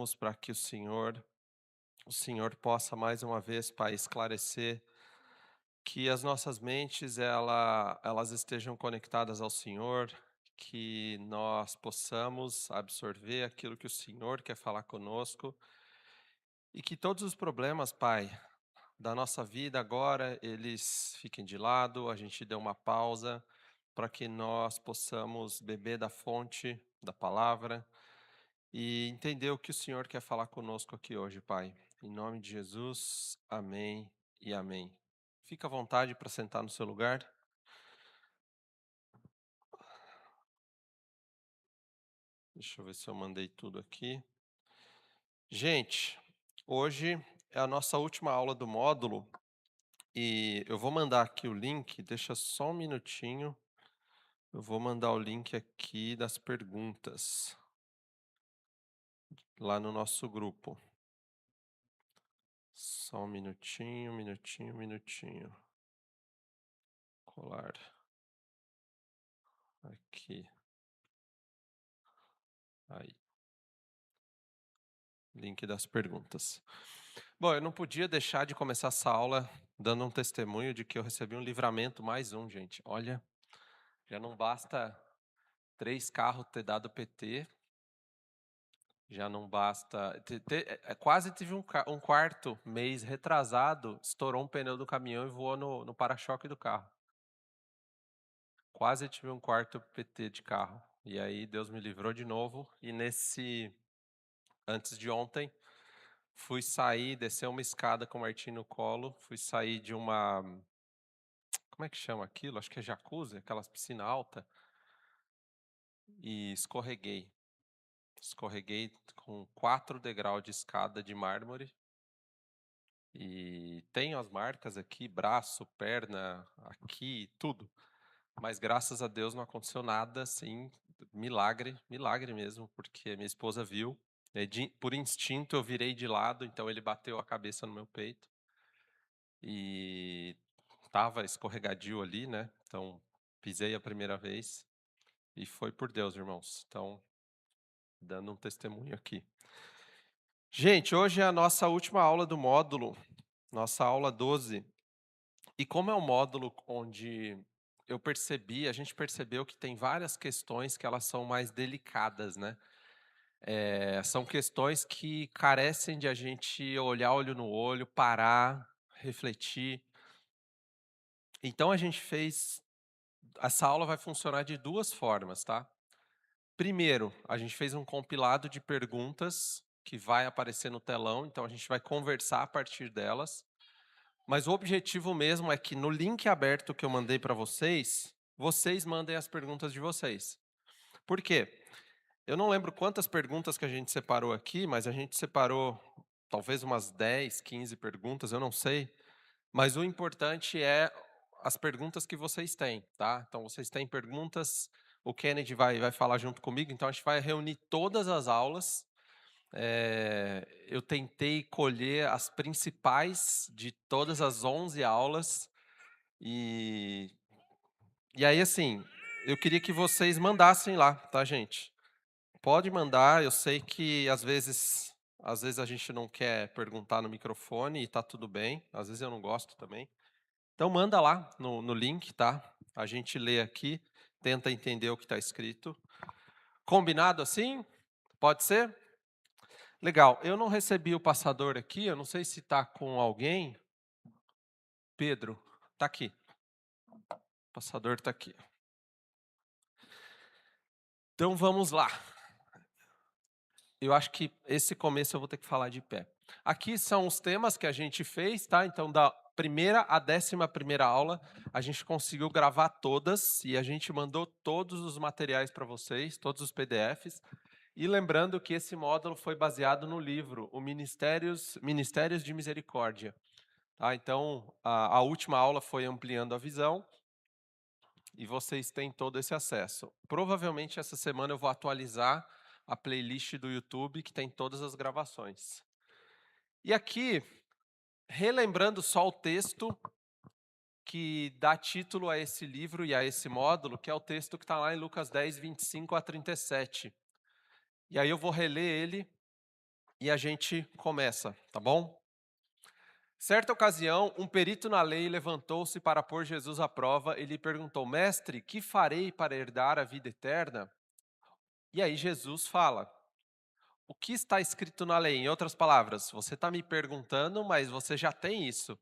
oramos para que o Senhor possa mais uma vez, Pai, esclarecer que as nossas mentes elas estejam conectadas ao Senhor, que nós possamos absorver aquilo que o Senhor quer falar conosco e que todos os problemas, Pai, da nossa vida agora, eles fiquem de lado, a gente dê uma pausa para que nós possamos beber da fonte da palavra e entender o que o Senhor quer falar conosco aqui hoje, Pai. Em nome de Jesus, amém e amém. Fica à vontade para sentar no seu lugar. Deixa eu ver se eu mandei tudo aqui. Gente, hoje é a nossa última aula do módulo e eu vou mandar aqui o link, deixa só um minutinho. Eu vou mandar o link aqui das perguntas lá no nosso grupo. Só um minutinho, minutinho, minutinho. Colar aqui. Aí, link das perguntas. Bom, eu não podia deixar de começar essa aula dando um testemunho de que eu recebi um livramento, mais um, gente. Olha, já não basta 3 carros ter dado PT, já não basta. Quase tive um quarto mês retrasado, estourou um pneu do caminhão e voou no para-choque do carro. Quase tive um quarto PT de carro. E aí Deus me livrou de novo. E antes de ontem, fui sair, descer uma escada com o Martim no colo, fui sair de uma, como é que chama aquilo? Acho que é jacuzzi, aquelas piscina alta, e escorreguei. Escorreguei com 4 degraus de escada de mármore. E tenho as marcas aqui, braço, perna, aqui, tudo. Mas graças a Deus não aconteceu nada, assim, milagre, milagre mesmo, porque minha esposa viu. Por instinto eu virei de lado, então ele bateu a cabeça no meu peito. E estava escorregadio ali, né? Então pisei a primeira vez e foi por Deus, irmãos. Então, dando um testemunho aqui. Gente, hoje é a nossa última aula do módulo, nossa aula 12. E como é um módulo onde a gente percebeu que tem várias questões que elas são mais delicadas, né? São questões que carecem de a gente olhar olho no olho, parar, refletir. Então essa aula vai funcionar de 2 formas, tá? Primeiro, a gente fez um compilado de perguntas que vai aparecer no telão, então a gente vai conversar a partir delas. Mas o objetivo mesmo é que no link aberto que eu mandei para vocês, vocês mandem as perguntas de vocês. Por quê? Eu não lembro quantas perguntas que a gente separou aqui, mas a gente separou talvez umas 10, 15 perguntas, eu não sei. Mas o importante é as perguntas que vocês têm, tá? Então, vocês têm perguntas, o Kennedy vai falar junto comigo, então a gente vai reunir todas as aulas. Eu tentei colher as principais de todas as 11 aulas, e, e aí, assim, eu queria que vocês mandassem lá, tá, gente? Pode mandar, eu sei que às vezes a gente não quer perguntar no microfone e tá tudo bem, às vezes eu não gosto também. Então manda lá no link, tá? A gente lê aqui, tenta entender o que está escrito. Combinado assim? Pode ser? Legal. Eu não recebi o passador aqui, eu não sei se está com alguém. Pedro, está aqui. O passador está aqui. Então vamos lá. Eu acho que esse começo eu vou ter que falar de pé. Aqui são os temas que a gente fez, tá? Então, da primeira à 11ª aula, a gente conseguiu gravar todas e a gente mandou todos os materiais para vocês, todos os PDFs. E lembrando que esse módulo foi baseado no livro, o Ministérios de Misericórdia. Tá? Então, a última aula foi ampliando a visão e vocês têm todo esse acesso. Provavelmente essa semana eu vou atualizar a playlist do YouTube que tem todas as gravações. E aqui, relembrando só o texto que dá título a esse livro e a esse módulo, que é o texto que está lá em Lucas 10, 25 a 37. E aí eu vou reler ele e a gente começa, tá bom? Certa ocasião, um perito na lei levantou-se para pôr Jesus à prova e lhe perguntou: Mestre, que farei para herdar a vida eterna? E aí Jesus fala: O que está escrito na lei? Em outras palavras, você está me perguntando, mas você já tem isso.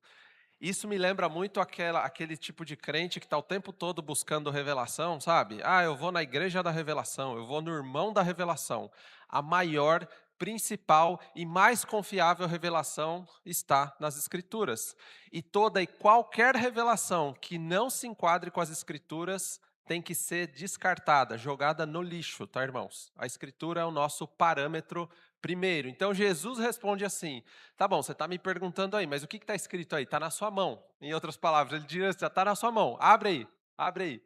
Isso me lembra muito aquele tipo de crente que está o tempo todo buscando revelação, sabe? Ah, eu vou na igreja da revelação, eu vou no irmão da revelação. A maior, principal e mais confiável revelação está nas Escrituras. E toda e qualquer revelação que não se enquadre com as Escrituras tem que ser descartada, jogada no lixo, tá, irmãos? A Escritura é o nosso parâmetro primeiro. Então Jesus responde assim: tá bom, você está me perguntando aí, mas o que está escrito aí? Está na sua mão. Em outras palavras, ele diz: está na sua mão, abre aí, abre aí.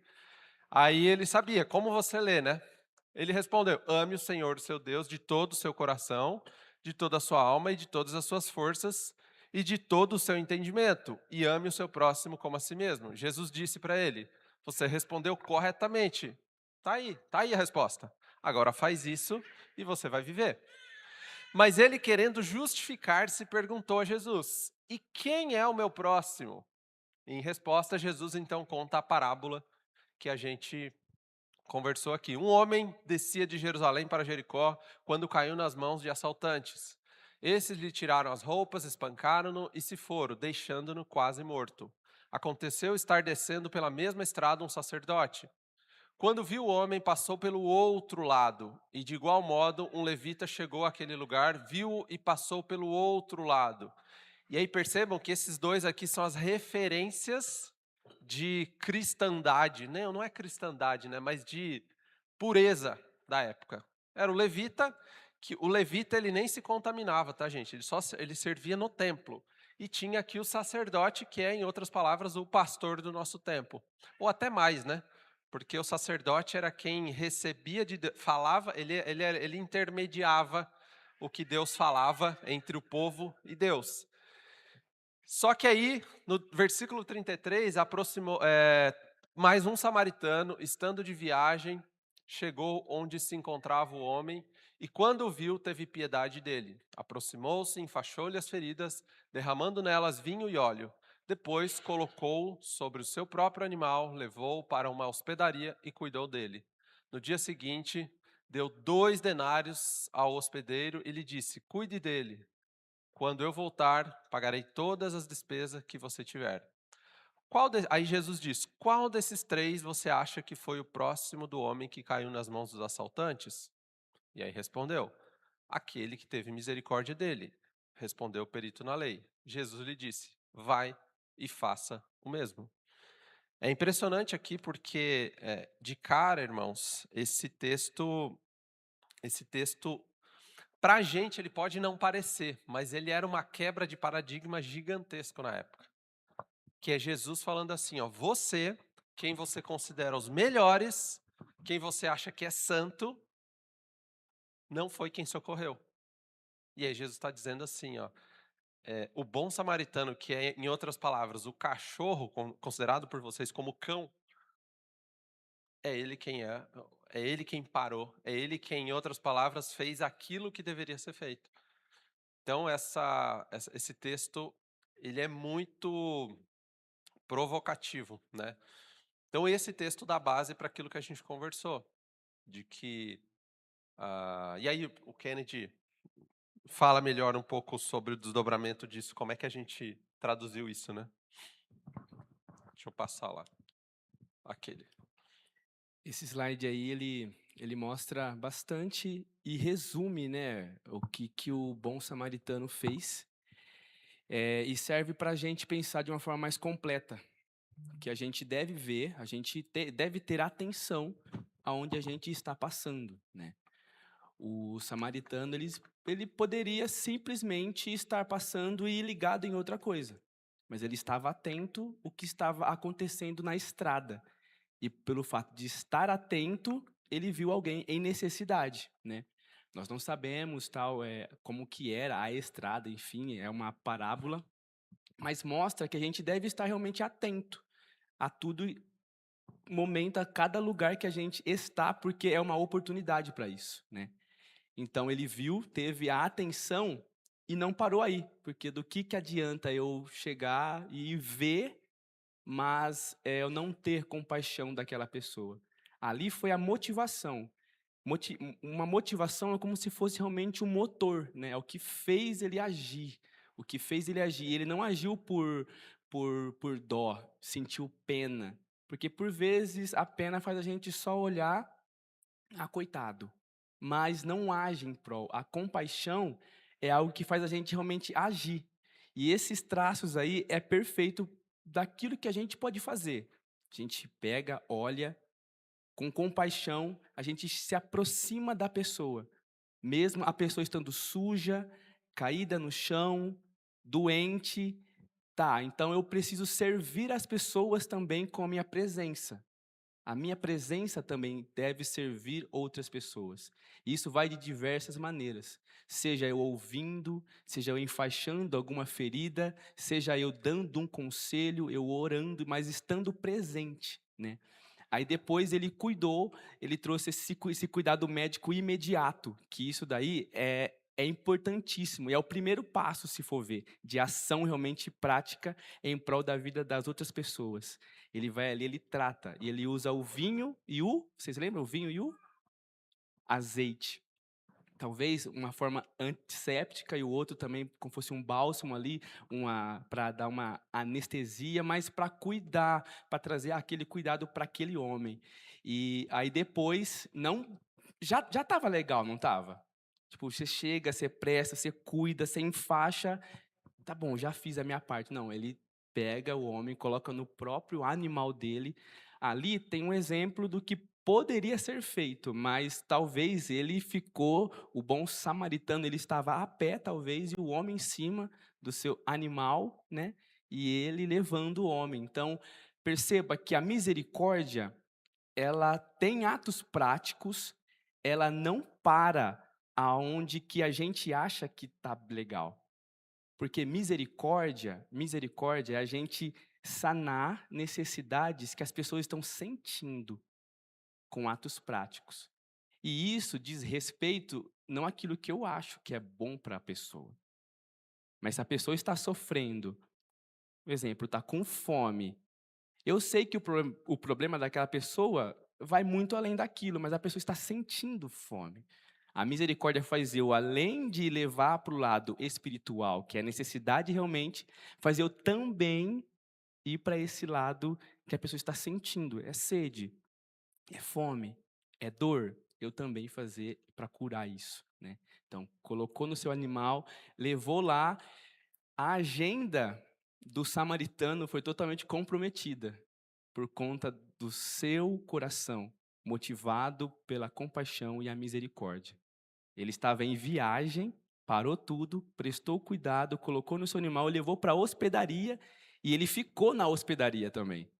Aí ele sabia como você lê, né? Ele respondeu: ame o Senhor, seu Deus, de todo o seu coração, de toda a sua alma e de todas as suas forças e de todo o seu entendimento, e ame o seu próximo como a si mesmo. Jesus disse para ele: você respondeu corretamente. Tá aí a resposta. Agora faz isso e você vai viver. Mas ele, querendo justificar-se, perguntou a Jesus: E quem é o meu próximo? Em resposta, Jesus então conta a parábola que a gente conversou aqui. Um homem descia de Jerusalém para Jericó quando caiu nas mãos de assaltantes. Esses lhe tiraram as roupas, espancaram-no e se foram, deixando-no quase morto. Aconteceu estar descendo pela mesma estrada um sacerdote. Quando viu o homem, passou pelo outro lado, e de igual modo um levita chegou àquele lugar, viu-o e passou pelo outro lado. E aí percebam que esses dois aqui são as referências de cristandade, não é cristandade, né, mas de pureza da época. Era o levita, que o levita ele nem se contaminava, tá, gente? Ele servia no templo. E tinha aqui o sacerdote, que é, em outras palavras, o pastor do nosso tempo. Ou até mais, né? Porque o sacerdote era quem recebia de Deus, falava, ele intermediava o que Deus falava entre o povo e Deus. Só que aí, no versículo 33, mais um samaritano, estando de viagem, chegou onde se encontrava o homem, e quando o viu, teve piedade dele. Aproximou-se, enfaixou-lhe as feridas, derramando nelas vinho e óleo. Depois colocou-o sobre o seu próprio animal, levou-o para uma hospedaria e cuidou dele. No dia seguinte, deu 2 denários ao hospedeiro e lhe disse: Cuide dele. Quando eu voltar, pagarei todas as despesas que você tiver. Aí Jesus diz: Qual desses 3 você acha que foi o próximo do homem que caiu nas mãos dos assaltantes? E aí respondeu: Aquele que teve misericórdia dele. Respondeu o perito na lei. Jesus lhe disse: Vai e faça o mesmo. É impressionante aqui porque, de cara, irmãos, esse texto para a gente ele pode não parecer, mas ele era uma quebra de paradigma gigantesco na época. Que é Jesus falando assim, ó, você, quem você considera os melhores, quem você acha que é santo, não foi quem socorreu. E aí Jesus está dizendo assim, ó, o bom samaritano, que é, em outras palavras, o cachorro considerado por vocês como cão, é ele quem parou, é ele quem, em outras palavras, fez aquilo que deveria ser feito. Então, esse texto, ele é muito provocativo, né? Então, esse texto dá base para aquilo que a gente conversou, de que... e aí, o Kennedy fala melhor um pouco sobre o desdobramento disso, como é que a gente traduziu isso, né? Deixa eu passar lá, aquele. Esse slide aí, ele mostra bastante e resume, né, o que o bom samaritano fez, e serve para a gente pensar de uma forma mais completa, que a gente deve ver, a gente deve ter atenção aonde a gente está passando, né? O samaritano, ele poderia simplesmente estar passando e ir ligado em outra coisa, mas ele estava atento ao que estava acontecendo na estrada. E pelo fato de estar atento, ele viu alguém em necessidade, né? Nós não sabemos como que era a estrada, enfim, é uma parábola, mas mostra que a gente deve estar realmente atento a tudo, momento, a cada lugar que a gente está, porque é uma oportunidade para isso, né? Então ele viu, teve a atenção e não parou aí, porque do que adianta eu chegar e ver, mas eu não ter compaixão daquela pessoa. Ali foi a motivação. Uma motivação é como se fosse realmente um motor, né? É o que fez ele agir. O que fez ele agir. Ele não agiu por dó, sentiu pena. Porque por vezes a pena faz a gente só olhar, coitado, mas não age em prol. A compaixão é algo que faz a gente realmente agir. E esses traços aí é perfeito daquilo que a gente pode fazer. A gente pega, olha, com compaixão, a gente se aproxima da pessoa, mesmo a pessoa estando suja, caída no chão, doente. Tá, então eu preciso servir as pessoas também com a minha presença. A minha presença também deve servir outras pessoas. Isso vai de diversas maneiras. Seja eu ouvindo, seja eu enfaixando alguma ferida, seja eu dando um conselho, eu orando, mas estando presente, né? Aí depois ele cuidou, ele trouxe esse cuidado médico imediato, que isso daí é importantíssimo, e é o primeiro passo, se for ver, de ação realmente prática em prol da vida das outras pessoas. Ele vai ali, ele trata, e ele usa o vinho e vocês lembram? O vinho e o azeite. Talvez uma forma antisséptica e o outro também como fosse um bálsamo ali, para dar uma anestesia, mas para cuidar, para trazer aquele cuidado para aquele homem. E aí depois não já estava legal, não estava? Tipo, você chega, você presta, você cuida, você enfaixa, tá bom, já fiz a minha parte. Não, ele pega o homem, coloca no próprio animal dele. Ali tem um exemplo do que poderia ser feito, mas talvez ele ficou, o bom samaritano, ele estava a pé, talvez, e o homem em cima do seu animal, né? E ele levando o homem. Então, perceba que a misericórdia, ela tem atos práticos, ela não para aonde que a gente acha que tá legal. Porque misericórdia é a gente sanar necessidades que as pessoas estão sentindo com atos práticos. E isso diz respeito não àquilo que eu acho que é bom para a pessoa, mas se a pessoa está sofrendo, por exemplo, está com fome, eu sei que o problema daquela pessoa vai muito além daquilo, mas a pessoa está sentindo fome. A misericórdia faz eu, além de levar para o lado espiritual, que é a necessidade realmente, faz eu também ir para esse lado que a pessoa está sentindo. É sede, é fome, é dor. Eu também fazer para curar isso, né? Então, colocou no seu animal, levou lá, a agenda do samaritano foi totalmente comprometida por conta do seu coração, motivado pela compaixão e a misericórdia. Ele estava em viagem, parou tudo, prestou cuidado, colocou no seu animal, levou para a hospedaria e ele ficou na hospedaria também.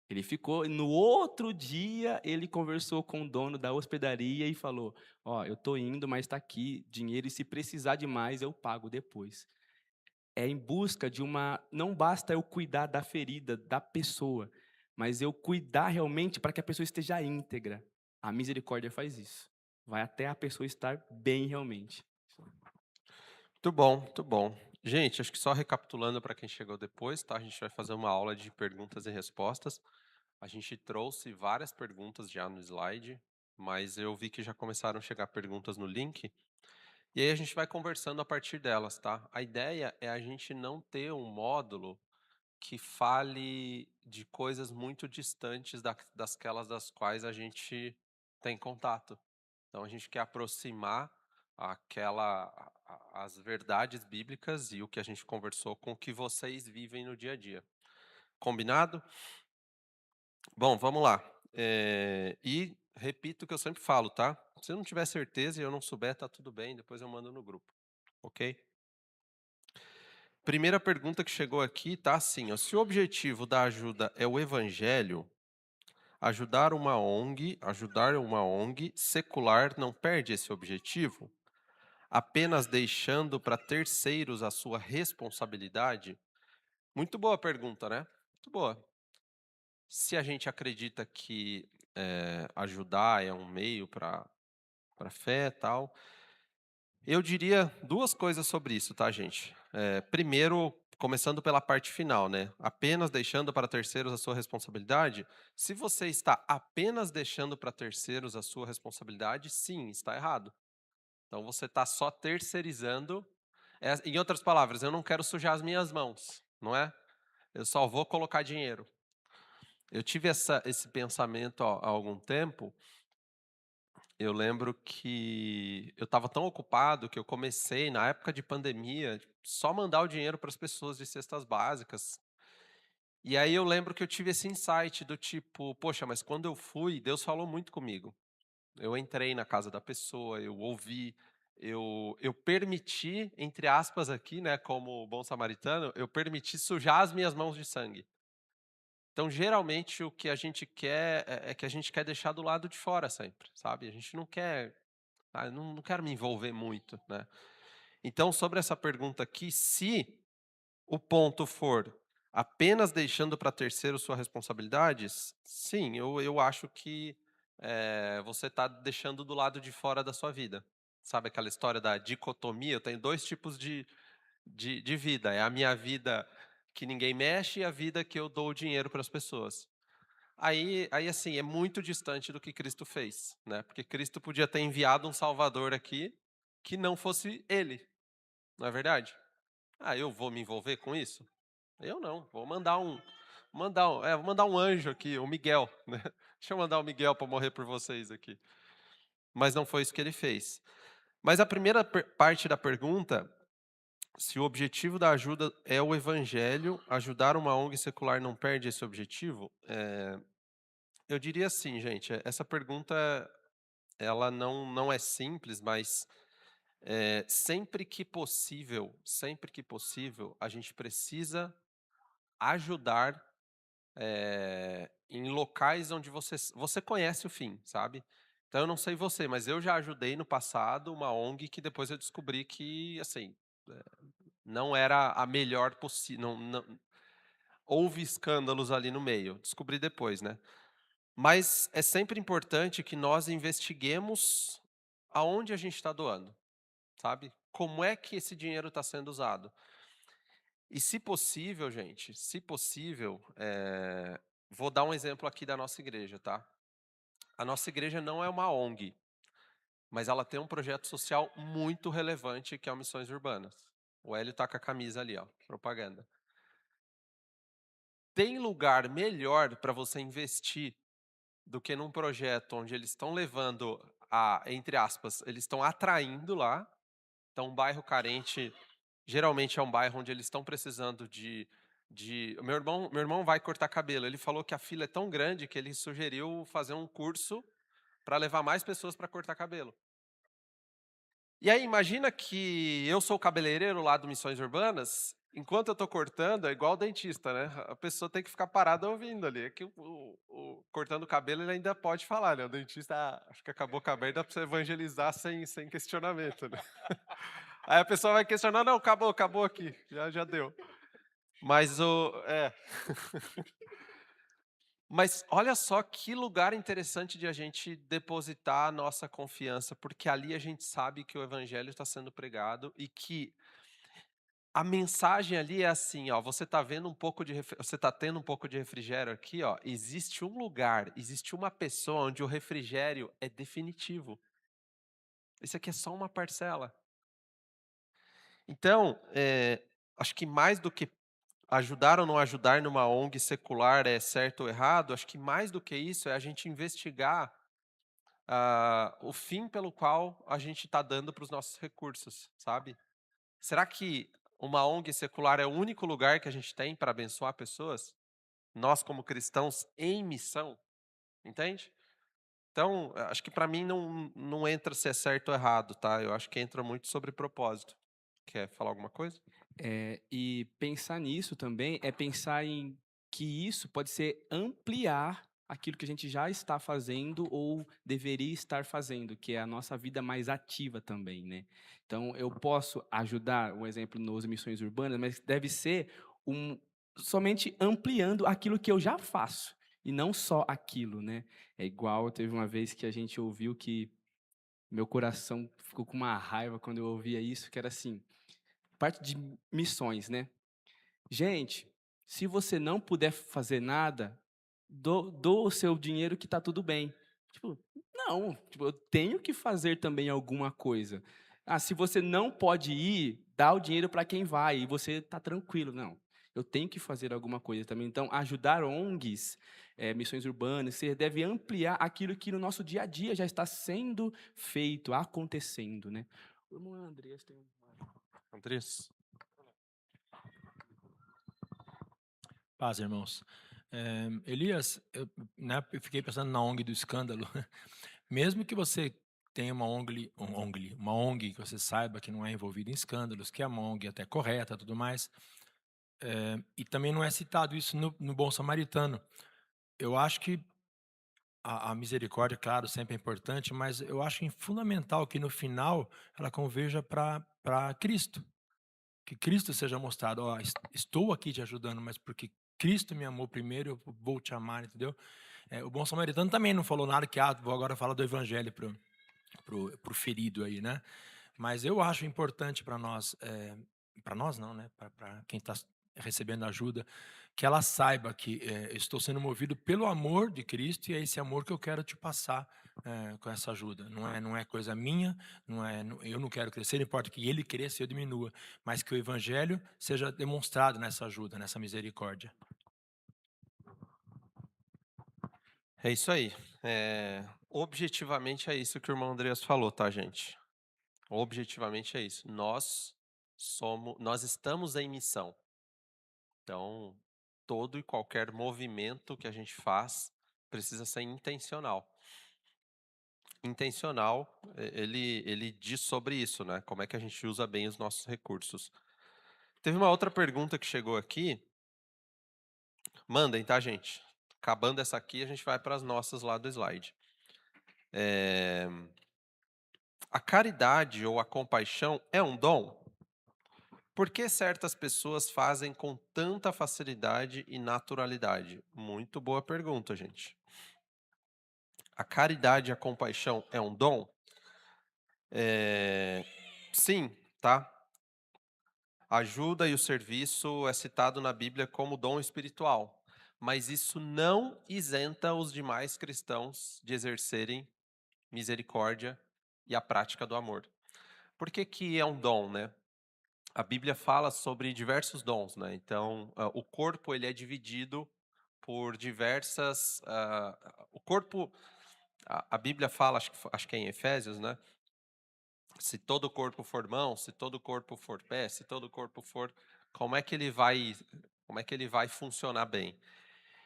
Ele ficou, e no outro dia ele conversou com o dono da hospedaria e falou: Ó, eu estou indo, mas está aqui dinheiro e se precisar de mais eu pago depois. É em busca de uma. Não basta eu cuidar da ferida da pessoa, mas eu cuidar realmente para que a pessoa esteja íntegra. A misericórdia faz isso. Vai até a pessoa estar bem realmente. Muito bom, muito bom. Gente, acho que só recapitulando para quem chegou depois, tá? A gente vai fazer uma aula de perguntas e respostas. A gente trouxe várias perguntas já no slide, mas eu vi que já começaram a chegar perguntas no link. E aí a gente vai conversando a partir delas, tá? A ideia é a gente não ter um módulo que fale de coisas muito distantes dasquelas das quais a gente tem contato. Então a gente quer aproximar as verdades bíblicas e o que a gente conversou com o que vocês vivem no dia a dia. Combinado? Bom, vamos lá. E repito o que eu sempre falo, tá? Se eu não tiver certeza e eu não souber, tá tudo bem, depois eu mando no grupo, ok? Primeira pergunta que chegou aqui tá assim, ó: se o objetivo da ajuda é o evangelho, ajudar uma ONG secular não perde esse objetivo? Apenas deixando para terceiros a sua responsabilidade? Muito boa pergunta, né? Muito boa. Se a gente acredita que ajudar é um meio para a fé e tal, Eu diria 2 coisas sobre isso, tá, gente. Primeiro, começando pela parte final, né, apenas deixando para terceiros a sua responsabilidade. Se você está apenas deixando para terceiros a sua responsabilidade, sim, está errado. Então você está só terceirizando, em outras palavras, eu não quero sujar as minhas mãos, não é? Eu só vou colocar dinheiro. Eu tive esse pensamento há algum tempo. Eu lembro que eu estava tão ocupado que eu comecei, na época de pandemia, só mandar o dinheiro para as pessoas de cestas básicas. E aí eu lembro que eu tive esse insight do tipo: "Poxa, mas quando eu fui, Deus falou muito comigo". Eu entrei na casa da pessoa, eu ouvi, eu permiti, entre aspas aqui, né, como bom samaritano, eu permiti sujar as minhas mãos de sangue. Então, geralmente, o que a gente quer é que a gente quer deixar do lado de fora sempre, sabe. A gente não quer: "Ah, eu não quero me envolver muito", né. Então, sobre essa pergunta aqui, se o ponto for apenas deixando para terceiro sua responsabilidades, sim, eu acho que, você está deixando do lado de fora da sua vida. Sabe aquela história da dicotomia? Eu tenho 2 tipos de vida, é a minha vida que ninguém mexe e a vida que eu dou o dinheiro para as pessoas. Aí, assim, é muito distante do que Cristo fez, né, porque Cristo podia ter enviado um salvador aqui, que não fosse ele, não é verdade? Ah, eu vou me envolver com isso? Eu não, vou vou mandar um anjo aqui, o Miguel, né. Deixa eu mandar o Miguel para morrer por vocês aqui. Mas não foi isso que ele fez. Mas a primeira parte da pergunta, se o objetivo da ajuda é o evangelho, ajudar uma ONG secular não perde esse objetivo? Eu diria assim, gente, essa pergunta ela não é simples, mas, sempre que possível, a gente precisa ajudar, em locais onde você conhece o fim, sabe. Então eu não sei você, mas eu já ajudei no passado uma ONG que depois eu descobri que, assim, eh, não era a melhor possível. Não houve escândalos ali no meio, descobri depois, né. Mas é sempre importante que nós investiguemos aonde a gente está doando, sabe. Como é que esse dinheiro está sendo usado. E se possível, gente, se possível, vou dar um exemplo aqui da nossa igreja, tá. A nossa igreja não é uma ONG, mas ela tem um projeto social muito relevante que é o Missões Urbanas. O Hélio tá com a camisa ali, ó, propaganda. Tem lugar melhor para você investir do que num projeto onde eles estão levando entre aspas, eles estão atraindo lá. Então, um bairro carente, geralmente é um bairro onde eles estão precisando de meu irmão vai cortar cabelo, ele falou que a fila é tão grande que ele sugeriu fazer um curso para levar mais pessoas para cortar cabelo. E aí imagina que eu sou o cabeleireiro lá do Missões Urbanas, enquanto eu estou cortando é igual o dentista, né, a pessoa tem que ficar parada ouvindo ali, é que o cortando o cabelo ele ainda pode falar, né, o dentista, acho que acabou com a merda, dá pra você evangelizar sem questionamento, né. Aí a pessoa vai questionar: "Não, acabou, acabou aqui, já deu". Mas mas olha só que lugar interessante de a gente depositar a nossa confiança, porque ali a gente sabe que o evangelho está sendo pregado e que a mensagem ali é assim, ó, você está tendo um pouco de refrigério aqui, ó, existe um lugar, existe uma pessoa onde o refrigério é definitivo. Isso aqui é só uma parcela. Então, acho que mais do que ajudar ou não ajudar numa ONG secular é certo ou errado, acho que mais do que isso é a gente investigar, o fim pelo qual a gente está dando para os nossos recursos, sabe. Será que uma ONG secular é o único lugar que a gente tem para abençoar pessoas? Nós como cristãos em missão, entende? Então, acho que para mim não entra se é certo ou errado, tá, eu acho que entra muito sobre propósito. Quer falar alguma coisa? E pensar nisso também é pensar em que isso pode ser ampliar aquilo que a gente já está fazendo ou deveria estar fazendo, que é a nossa vida mais ativa também, né. Então eu posso ajudar, um exemplo nos missões urbanas, mas deve ser um somente ampliando aquilo que eu já faço, e não só aquilo, né. É igual teve uma vez que a gente ouviu que meu coração ficou com uma raiva quando eu ouvia isso, que era assim, parte de missões, né. Gente, se você não puder fazer nada, doa o seu dinheiro que tá tudo bem. Tipo, não, tipo, eu tenho que fazer também alguma coisa. Ah, se você não pode ir, dá o dinheiro para quem vai e você tá tranquilo. Não, eu tenho que fazer alguma coisa também. Então, ajudar ONGs, missões urbanas, você deve ampliar aquilo que no nosso dia a dia já está sendo feito, acontecendo, né. O irmão Andreas tem Andrés? Paz, irmãos. Elias, eu fiquei pensando na ONG do escândalo. Mesmo que você tenha uma ONG que você saiba que não é envolvida em escândalos, que é uma ONG até correta, tudo mais, e também não é citado isso no Bom Samaritano. Eu acho que a misericórdia, claro, sempre é importante, mas eu acho fundamental que no final ela converja para Cristo. Que Cristo seja mostrado, ó, estou aqui te ajudando, mas porque Cristo me amou primeiro, eu vou te amar, entendeu? O bom samaritano também não falou nada que, vou agora falar do evangelho pro ferido aí, né? Mas eu acho importante para nós não, né? Para quem está recebendo ajuda, que ela saiba que estou sendo movido pelo amor de Cristo e é esse amor que eu quero te passar com essa ajuda. Não é coisa minha, eu não quero crescer, não importa que ele cresça e eu diminua, mas que o evangelho seja demonstrado nessa ajuda, nessa misericórdia. É isso aí. Objetivamente é isso que o irmão Andreas falou, tá, gente? Objetivamente é isso. Nós estamos em missão. Então, todo e qualquer movimento que a gente faz precisa ser intencional. Intencional, ele diz sobre isso, né? Como é que a gente usa bem os nossos recursos. Teve uma outra pergunta que chegou aqui. Mandem, tá, gente? Acabando essa aqui, a gente vai para as nossas lá do slide. A caridade ou a compaixão é um dom? Por que certas pessoas fazem com tanta facilidade e naturalidade? Muito boa pergunta, gente. A caridade e a compaixão é um dom? Sim, tá? A ajuda e o serviço é citado na Bíblia como dom espiritual, mas isso não isenta os demais cristãos de exercerem misericórdia e a prática do amor. Por que que é um dom, né? A Bíblia fala sobre diversos dons, né? Então, o corpo ele é dividido por diversas. O corpo, a Bíblia fala, acho que é em Efésios, né? Se todo o corpo for mão, se todo o corpo for pé, se todo o corpo for, como é que ele vai funcionar bem?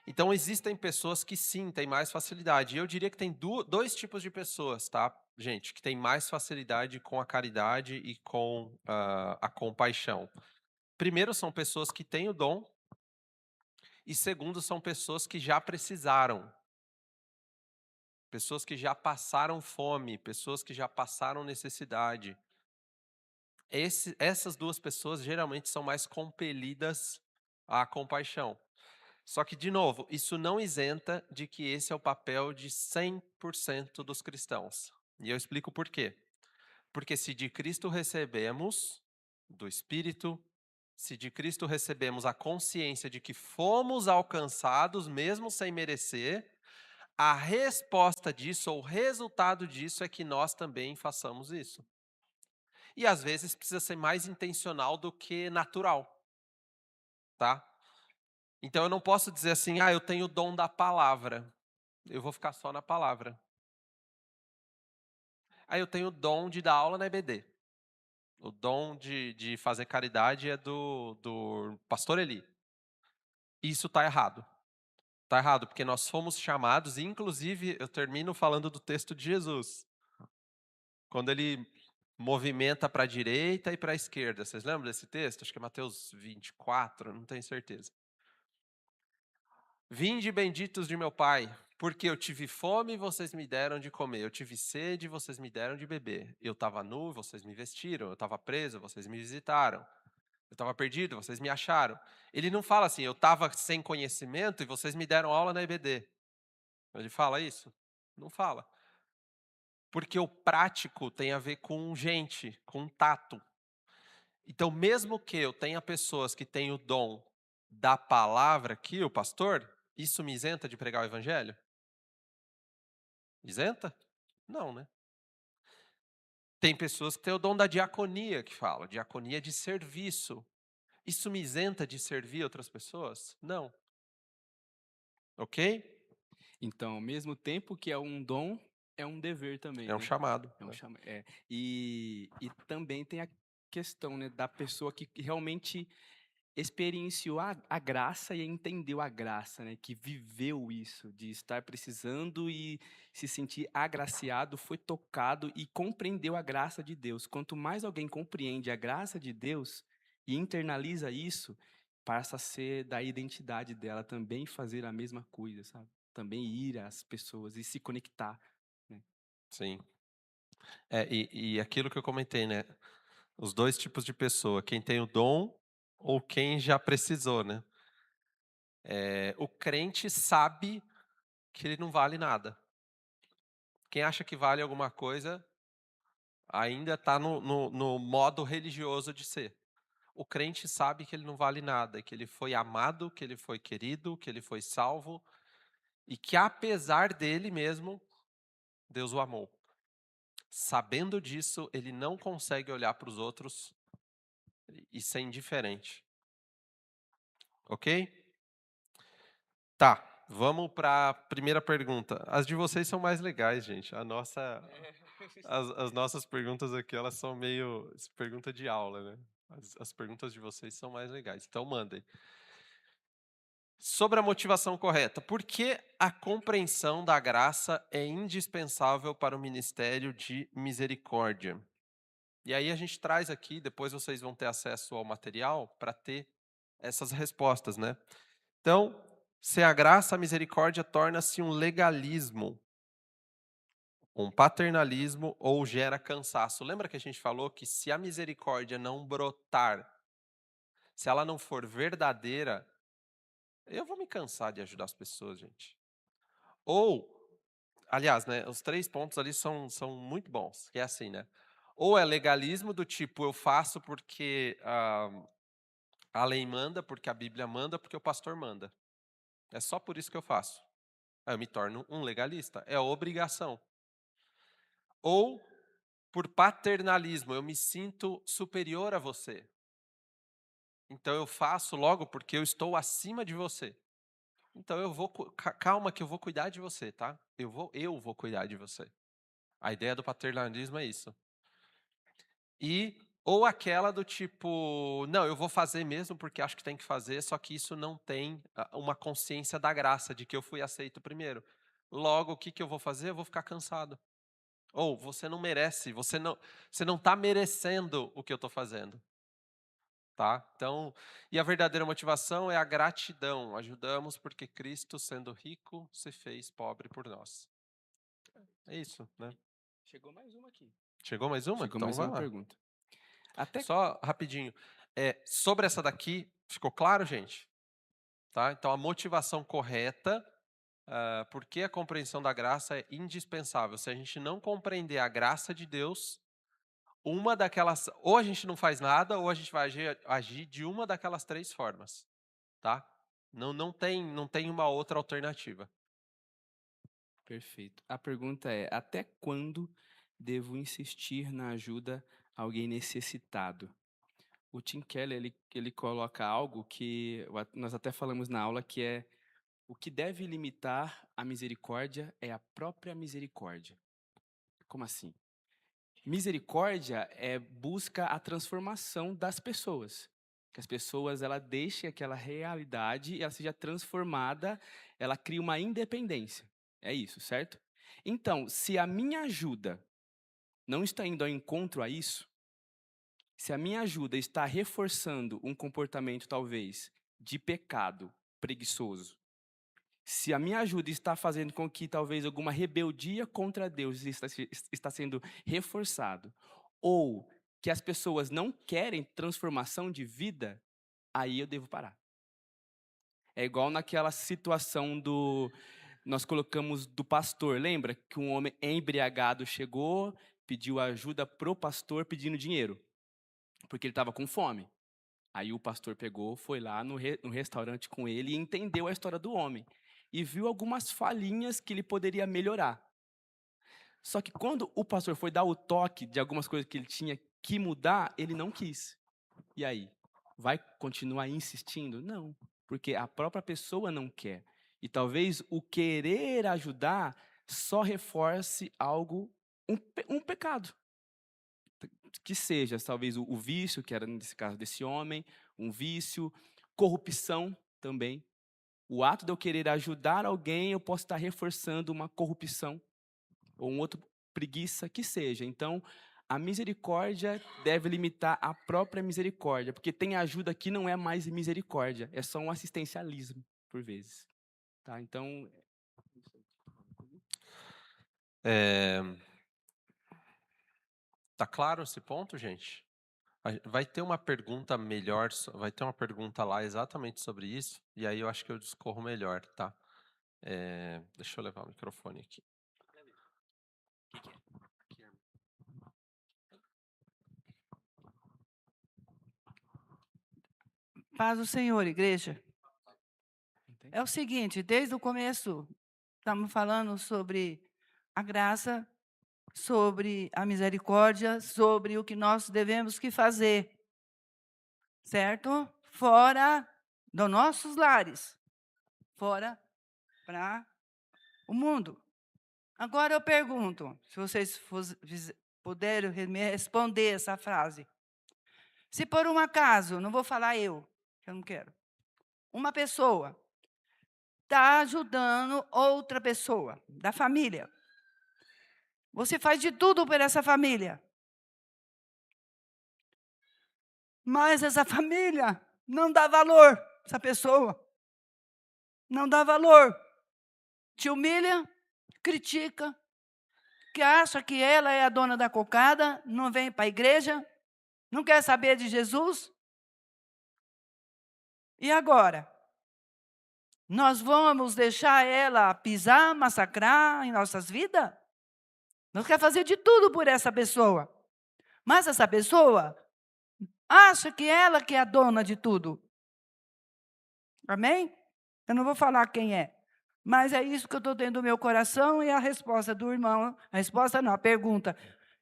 Então existem pessoas que sim, têm mais facilidade. E eu diria que tem dois tipos de pessoas, tá, gente, que têm mais facilidade com a caridade e com a compaixão. Primeiro são pessoas que têm o dom, e segundo são pessoas que já precisaram, pessoas que já passaram fome, pessoas que já passaram necessidade. Essas duas pessoas geralmente são mais compelidas à compaixão. Só que, de novo, isso não isenta de que esse é o papel de 100% dos cristãos. E eu explico por quê. Porque se de Cristo recebemos do Espírito, se de Cristo recebemos a consciência de que fomos alcançados mesmo sem merecer, a resposta disso, ou o resultado disso, é que nós também façamos isso. E às vezes precisa ser mais intencional do que natural, tá? Então eu não posso dizer assim, eu tenho o dom da palavra, eu vou ficar só na palavra. Eu tenho o dom de dar aula na EBD. O dom de fazer caridade é do pastor Eli. Isso está errado. Está errado, porque nós fomos chamados, e inclusive eu termino falando do texto de Jesus. Quando ele movimenta para a direita e para a esquerda. Vocês lembram desse texto? Acho que é Mateus 24, não tenho certeza. Vinde benditos de meu Pai, porque eu tive fome e vocês me deram de comer, eu tive sede e vocês me deram de beber. Eu estava nu, vocês me vestiram, eu estava preso, vocês me visitaram. Eu estava perdido, vocês me acharam. Ele não fala assim, eu estava sem conhecimento e vocês me deram aula na EBD. Ele fala isso? Não fala. Porque o prático tem a ver com gente, com tato. Então, mesmo que eu tenha pessoas que têm o dom da palavra aqui, o pastor, isso me isenta de pregar o evangelho? Isenta? Não, né? Tem pessoas que têm o dom da diaconia, que fala, diaconia de serviço. Isso me isenta de servir outras pessoas? Não. Ok? Então, ao mesmo tempo que é um dom, é um dever também, É um né? chamado. É um chama e também tem a questão, né, da pessoa que realmente experienciou a graça e entendeu a graça, né, que viveu isso, de estar precisando e se sentir agraciado, foi tocado e compreendeu a graça de Deus. Quanto mais alguém compreende a graça de Deus e internaliza isso, passa a ser da identidade dela também fazer a mesma coisa, sabe? Também ir às pessoas e se conectar, né? Sim. E aquilo que eu comentei, né? Os dois tipos de pessoa, quem tem o dom ou quem já precisou, né? O crente sabe que ele não vale nada. Quem acha que vale alguma coisa ainda está no modo religioso de ser. O crente sabe que ele não vale nada, que ele foi amado, que ele foi querido, que ele foi salvo e que apesar dele mesmo, Deus o amou. Sabendo disso, ele não consegue olhar para os outros e ser indiferente. Ok? Tá, vamos para a primeira pergunta. As de vocês são mais legais, gente. As nossas perguntas aqui, elas são meio pergunta de aula, né? As perguntas de vocês são mais legais. Então, mandem. Sobre a motivação correta, por que a compreensão da graça é indispensável para o ministério de misericórdia? E aí a gente traz aqui, depois vocês vão ter acesso ao material para ter essas respostas, né? Então, sem a graça, a misericórdia torna-se um legalismo, um paternalismo ou gera cansaço. Lembra que a gente falou que se a misericórdia não brotar, se ela não for verdadeira, eu vou me cansar de ajudar as pessoas, gente. Ou, aliás, né, os 3 pontos ali são muito bons, que é assim, né? Ou é legalismo do tipo, eu faço porque a lei manda, porque a Bíblia manda, porque o pastor manda. É só por isso que eu faço. Aí eu me torno um legalista. É obrigação. Ou por paternalismo, eu me sinto superior a você. Então eu faço logo porque eu estou acima de você. Então eu vou, calma que eu vou cuidar de você, tá? Eu vou cuidar de você. A ideia do paternalismo é isso. Ou aquela do tipo, não, eu vou fazer mesmo porque acho que tem que fazer, só que isso não tem uma consciência da graça, de que eu fui aceito primeiro. Logo, o que eu vou fazer? Eu vou ficar cansado. Ou você não merece, você não está merecendo o que eu estou fazendo. Tá? Então, e a verdadeira motivação é a gratidão. Ajudamos porque Cristo, sendo rico, se fez pobre por nós. É isso, né? Chegou mais uma aqui. Chegou mais uma? Chegou Então mais vai uma lá. pergunta. Até Só rapidinho. Sobre essa daqui, ficou claro, gente? Tá? Então, a motivação correta, porque a compreensão da graça é indispensável. Se a gente não compreender a graça de Deus, uma daquelas, ou a gente não faz nada, ou a gente vai agir de uma daquelas 3 formas. Tá? Não tem uma outra alternativa. Perfeito. A pergunta é: até quando devo insistir na ajuda a alguém necessitado? O Tim Keller ele coloca algo que nós até falamos na aula, que é: o que deve limitar a misericórdia é a própria misericórdia. Como assim? Misericórdia busca a transformação das pessoas. Que as pessoas ela deixem aquela realidade e ela seja transformada, ela cria uma independência. É isso, certo? Então, se a minha ajuda não está indo ao encontro a isso, se a minha ajuda está reforçando um comportamento talvez de pecado, preguiçoso, se a minha ajuda está fazendo com que talvez alguma rebeldia contra Deus está sendo reforçado, ou que as pessoas não querem transformação de vida, aí eu devo parar. É igual naquela situação nós colocamos do pastor. Lembra que um homem embriagado chegou, pediu ajuda pro pastor pedindo dinheiro, porque ele estava com fome. Aí o pastor pegou, foi lá no restaurante com ele e entendeu a história do homem. E viu algumas falhinhas que ele poderia melhorar. Só que quando o pastor foi dar o toque de algumas coisas que ele tinha que mudar, ele não quis. E aí? Vai continuar insistindo? Não, porque a própria pessoa não quer. E talvez o querer ajudar só reforce algo, um pecado. Que seja, talvez, o vício, que era nesse caso desse homem, um vício, corrupção também. O ato de eu querer ajudar alguém, eu posso estar reforçando uma corrupção, ou um outro preguiça, que seja. Então, a misericórdia deve limitar a própria misericórdia, porque tem ajuda que não é mais misericórdia, é só um assistencialismo, por vezes. Tá? Então, Tá claro esse ponto, gente? Vai ter uma pergunta melhor, vai ter uma pergunta lá exatamente sobre isso, e aí eu acho que eu discorro melhor, tá? Deixa eu levar o microfone aqui. Paz do Senhor, igreja. É o seguinte, desde o começo, estamos falando sobre a graça, sobre a misericórdia, sobre o que nós devemos que fazer, certo? Fora dos nossos lares, fora para o mundo. Agora eu pergunto, se vocês puderem me responder essa frase. Se por um acaso, não vou falar eu não quero, uma pessoa está ajudando outra pessoa da família. Você faz de tudo por essa família. Mas essa família não dá valor, essa pessoa. Não dá valor. Te humilha, critica, que acha que ela é a dona da cocada, não vem para a igreja, não quer saber de Jesus. E agora? Nós vamos deixar ela pisar, massacrar em nossas vidas? Nós queremos fazer de tudo por essa pessoa. Mas essa pessoa acha que ela que é a dona de tudo. Amém? Eu não vou falar quem é. Mas é isso que eu estou tendo no meu coração e a resposta do irmão. A resposta não, a pergunta.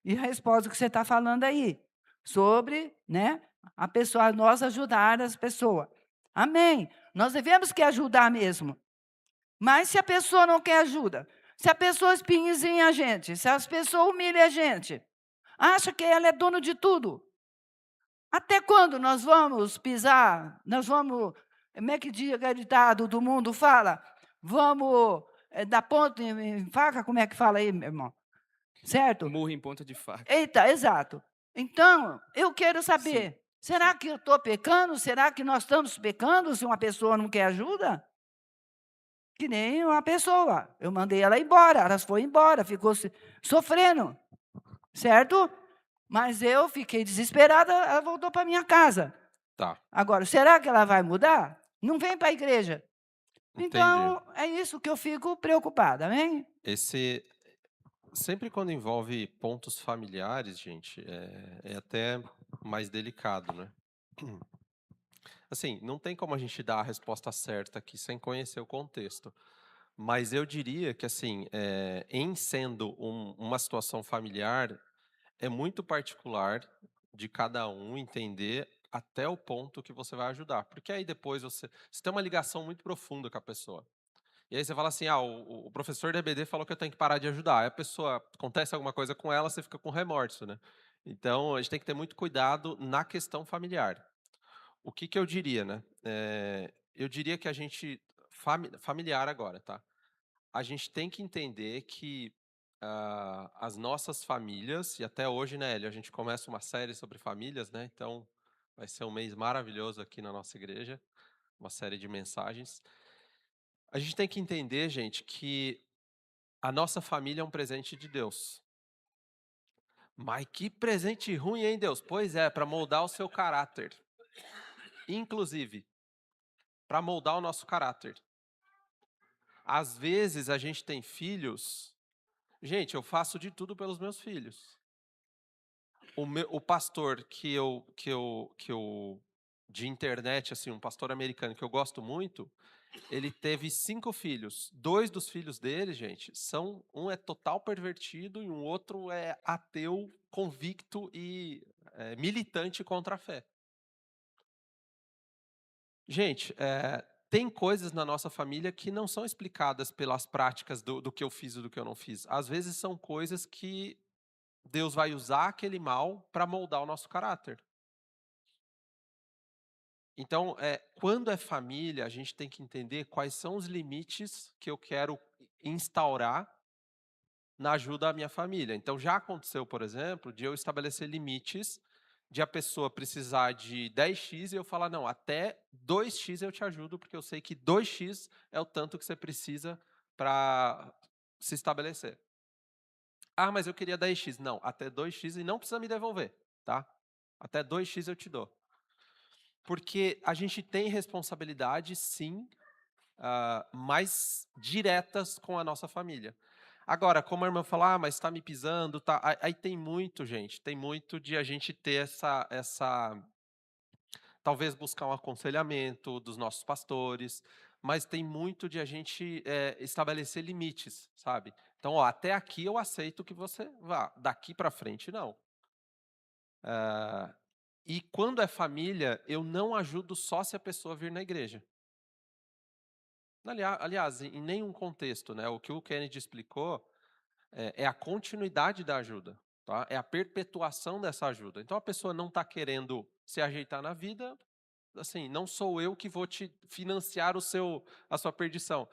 E a resposta que você está falando aí. Sobre, né, a pessoa, nós ajudar as pessoas. Amém. Nós devemos que ajudar mesmo. Mas se a pessoa não quer ajuda, se a pessoa espinhezinha a gente, se as pessoas humilham a gente, acha que ela é dona de tudo. Até quando nós vamos pisar, nós vamos, como é que diz o ditado do mundo fala? Vamos dar ponta em faca, como é que fala aí, meu irmão? Certo? murro em ponta de faca. Eita, exato. Então, eu quero saber, Sim. será que eu estou pecando? Será que nós estamos pecando se uma pessoa não quer ajuda? Que nem uma pessoa. Eu mandei ela embora, ela foi embora, ficou sofrendo, certo? Mas eu fiquei desesperada, ela voltou para minha casa. Tá. Agora, será que ela vai mudar? Não vem para a igreja. Entendi. Então, é isso que eu fico preocupada, amém? Sempre quando envolve pontos familiares, gente, é até mais delicado, né? Assim, não tem como a gente dar a resposta certa aqui sem conhecer o contexto. Mas eu diria que, assim, em sendo uma situação familiar, é muito particular de cada um entender até o ponto que você vai ajudar. Porque aí depois você tem uma ligação muito profunda com a pessoa. E aí você fala assim, o professor da EBD falou que eu tenho que parar de ajudar. Aí a pessoa, acontece alguma coisa com ela, você fica com remorso, né? Então, a gente tem que ter muito cuidado na questão familiar. O que eu diria, né? Eu diria que a gente, familiar agora, tá? A gente tem que entender que as nossas famílias, e até hoje, né, Hélio, a gente começa uma série sobre famílias, né? Então, vai ser um mês maravilhoso aqui na nossa igreja, uma série de mensagens. A gente tem que entender, gente, que a nossa família é um presente de Deus. Mas que presente ruim, hein, Deus? Pois é, para moldar o seu caráter. Inclusive, para moldar o nosso caráter. Às vezes a gente tem filhos. Gente, eu faço de tudo pelos meus filhos. O pastor de internet, assim, um pastor americano que eu gosto muito, ele teve 5 filhos. 2 dos filhos dele, gente, um é total pervertido e um outro é ateu, convicto e militante contra a fé. Gente, tem coisas na nossa família que não são explicadas pelas práticas do que eu fiz e do que eu não fiz. Às vezes são coisas que Deus vai usar aquele mal para moldar o nosso caráter. Então, quando é família, a gente tem que entender quais são os limites que eu quero instaurar na ajuda à minha família. Então, já aconteceu, por exemplo, de eu estabelecer limites de a pessoa precisar de 10x e eu falar, não, até 2x eu te ajudo, porque eu sei que 2x é o tanto que você precisa para se estabelecer. Ah, mas eu queria 10x. Não, até 2x e não precisa me devolver, tá? Até 2x eu te dou. Porque a gente tem responsabilidade, sim, mais diretas com a nossa família. Agora, como a irmã falou, mas está me pisando, tá? Aí tem muito, gente, tem muito de a gente ter talvez buscar um aconselhamento dos nossos pastores, mas tem muito de a gente estabelecer limites, sabe? Então, ó, até aqui eu aceito que você vá, daqui para frente não. E quando é família, eu não ajudo só se a pessoa vir na igreja. Aliás, em nenhum contexto, né? O que o Kennedy explicou é a continuidade da ajuda, tá? É a perpetuação dessa ajuda. Então a pessoa não está querendo se ajeitar na vida, assim, não sou eu que vou te financiar a sua perdição.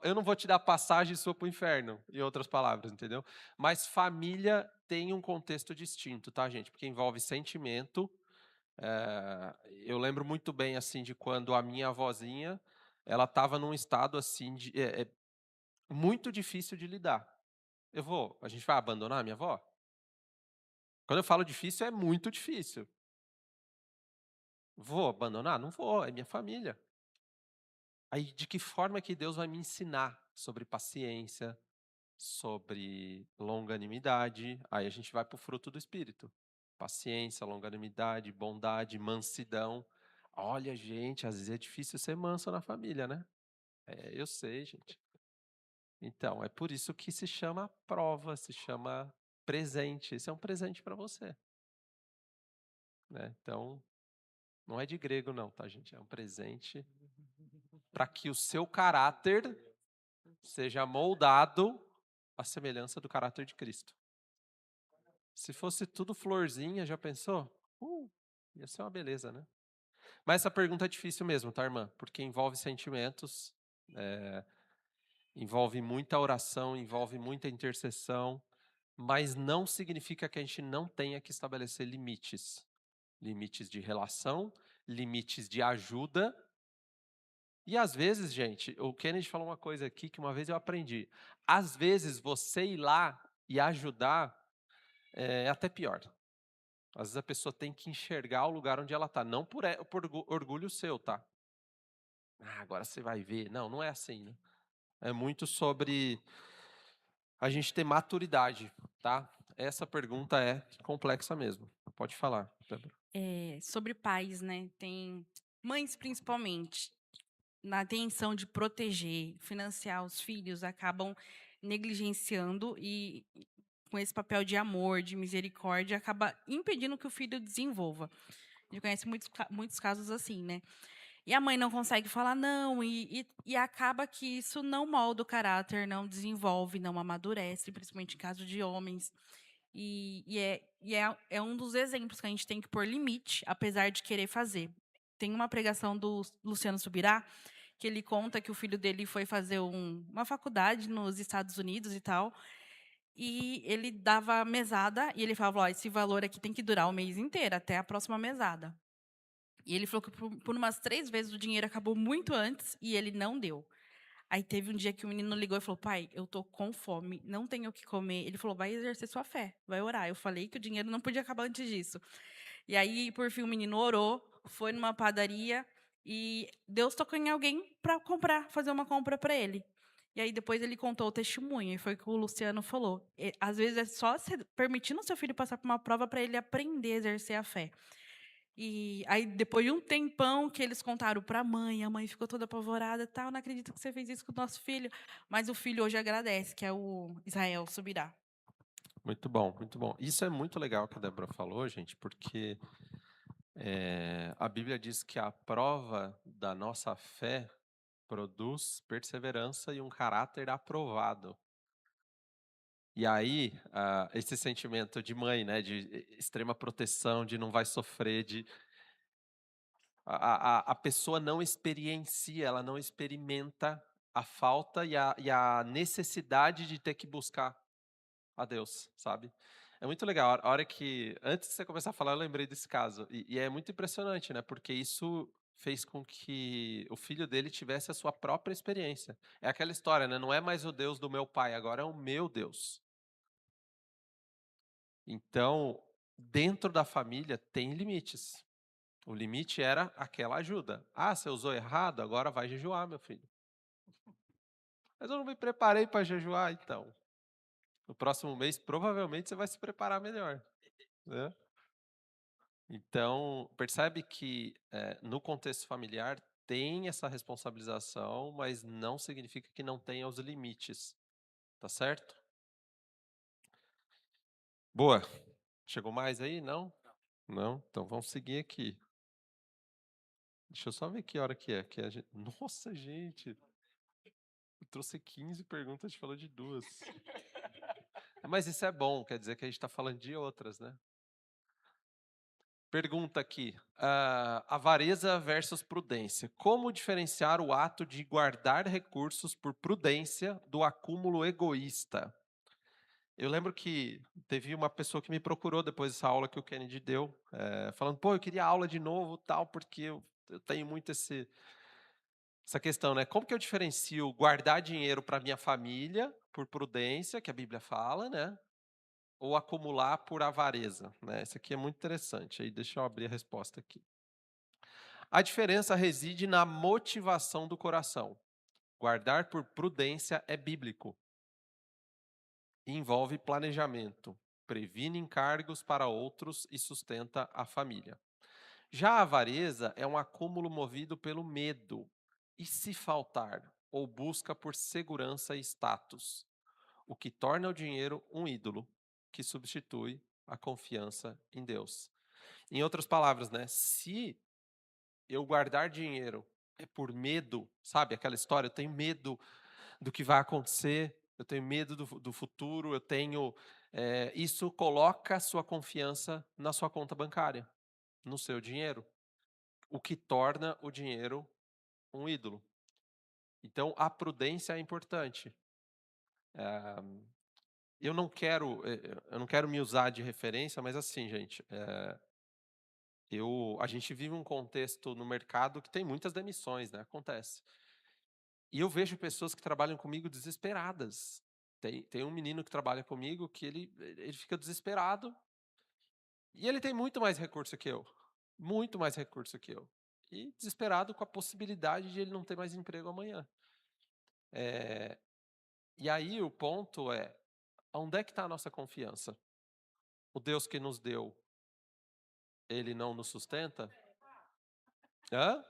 Eu não vou te dar passagem sua para o inferno, em outras palavras, entendeu? Mas família tem um contexto distinto, tá, gente? Porque envolve sentimento. Eu lembro muito bem assim de quando a minha avózinha, ela estava num estado assim muito difícil de lidar. A gente vai abandonar a minha avó? Quando eu falo difícil, é muito difícil. Vou abandonar? Não vou, é minha família. Aí, de que forma que Deus vai me ensinar sobre paciência, sobre longanimidade? Aí a gente vai para o fruto do Espírito. Paciência, longanimidade, bondade, mansidão. Olha, gente, às vezes é difícil ser manso na família, né? Eu sei, gente. Então, é por isso que se chama prova, se chama presente. Esse é um presente para você. Né? Então, não é de grego não, tá, gente? É um presente para que o seu caráter seja moldado à semelhança do caráter de Cristo. Se fosse tudo florzinha, já pensou? Ia ser uma beleza, né? Mas essa pergunta é difícil mesmo, tá, irmã? Porque envolve sentimentos, envolve muita oração, envolve muita intercessão, mas não significa que a gente não tenha que estabelecer limites. Limites de relação, limites de ajuda. E às vezes, gente, o Kennedy falou uma coisa aqui que uma vez eu aprendi. Às vezes, você ir lá e ajudar é até pior. Às vezes a pessoa tem que enxergar o lugar onde ela está, não por orgulho seu, tá? Agora você vai ver. Não, não é assim, né? É muito sobre a gente ter maturidade, tá? Essa pergunta é complexa mesmo. Pode falar, Débora. Sobre pais, né? Tem mães principalmente, na intenção de proteger, financiar os filhos, acabam negligenciando e com esse papel de amor, de misericórdia, acaba impedindo que o filho desenvolva. A gente conhece muitos casos assim, né? E a mãe não consegue falar não, e acaba que isso não molda o caráter, não desenvolve, não amadurece, principalmente em caso de homens. É um dos exemplos que a gente tem que pôr limite, apesar de querer fazer. Tem uma pregação do Luciano Subirá, que ele conta que o filho dele foi fazer uma faculdade nos Estados Unidos e tal, e ele dava mesada, e ele falava, ó, esse valor aqui tem que durar o mês inteiro, até a próxima mesada. E ele falou que por umas 3 vezes o dinheiro acabou muito antes, e ele não deu. Aí teve um dia que o menino ligou e falou, pai, eu tô com fome, não tenho o que comer. Ele falou, vai exercer sua fé, vai orar. Eu falei que o dinheiro não podia acabar antes disso. E aí, por fim, o menino orou, foi numa padaria e Deus tocou em alguém para fazer uma compra para ele. E aí depois ele contou o testemunho, e foi o que o Luciano falou. Às vezes é só você permitindo o seu filho passar por uma prova para ele aprender a exercer a fé. E aí, depois de um tempão que eles contaram para a mãe ficou toda apavorada, tal, não acredito que você fez isso com o nosso filho. Mas o filho hoje agradece, que é o Israel Subirá. Muito bom, muito bom. Isso é muito legal que a Débora falou, gente, porque a Bíblia diz que a prova da nossa fé produz perseverança e um caráter aprovado. E aí, esse sentimento de mãe, né, de extrema proteção, de não vai sofrer, de a pessoa não experiencia, ela não experimenta a falta e a necessidade de ter que buscar a Deus, sabe? É muito legal. A hora que, antes de você começar a falar, eu lembrei desse caso. E é muito impressionante, né? Porque isso fez com que o filho dele tivesse a sua própria experiência. É aquela história, né? Não é mais o Deus do meu pai, agora é o meu Deus. Então, dentro da família tem limites. O limite era aquela ajuda. Ah, você usou errado, agora vai jejuar, meu filho. Mas eu não me preparei para jejuar, então. No próximo mês, provavelmente você vai se preparar melhor, né? Então, percebe que no contexto familiar tem essa responsabilização, mas não significa que não tenha os limites, tá certo? Boa. Chegou mais aí? Não? Não? Então vamos seguir aqui. Deixa eu só ver que hora que é. Nossa, gente! Eu trouxe 15 perguntas, a gente falou de 2. Mas isso é bom, quer dizer que a gente está falando de outras, né? Pergunta aqui: avareza versus prudência. Como diferenciar o ato de guardar recursos por prudência do acúmulo egoísta? Eu lembro que teve uma pessoa que me procurou depois dessa aula que o Kennedy deu, falando: pô, eu queria aula de novo, tal, porque eu tenho muito essa questão, né? Como que eu diferencio guardar dinheiro para minha família por prudência, que a Bíblia fala, né? Ou acumular por avareza, né? Isso aqui é muito interessante. Aí deixa eu abrir a resposta aqui. A diferença reside na motivação do coração. Guardar por prudência é bíblico. Envolve planejamento, previne encargos para outros e sustenta a família. Já a avareza é um acúmulo movido pelo medo. E se faltar, ou busca por segurança e status, o que torna o dinheiro um ídolo, que substitui a confiança em Deus. Em outras palavras, né, se eu guardar dinheiro é por medo, sabe, aquela história, eu tenho medo do que vai acontecer, eu tenho medo do futuro, eu tenho... isso coloca a sua confiança na sua conta bancária, no seu dinheiro, o que torna o dinheiro um ídolo. Então, a prudência é importante. Eu não quero me usar de referência, mas assim, gente, a gente vive um contexto no mercado que tem muitas demissões, né? Acontece. E eu vejo pessoas que trabalham comigo desesperadas. Tem um menino que trabalha comigo que ele fica desesperado e ele tem muito mais recurso que eu. Muito mais recurso que eu. E desesperado com a possibilidade de ele não ter mais emprego amanhã. E aí o ponto é, onde é que está a nossa confiança? O Deus que nos deu, ele não nos sustenta? Hã?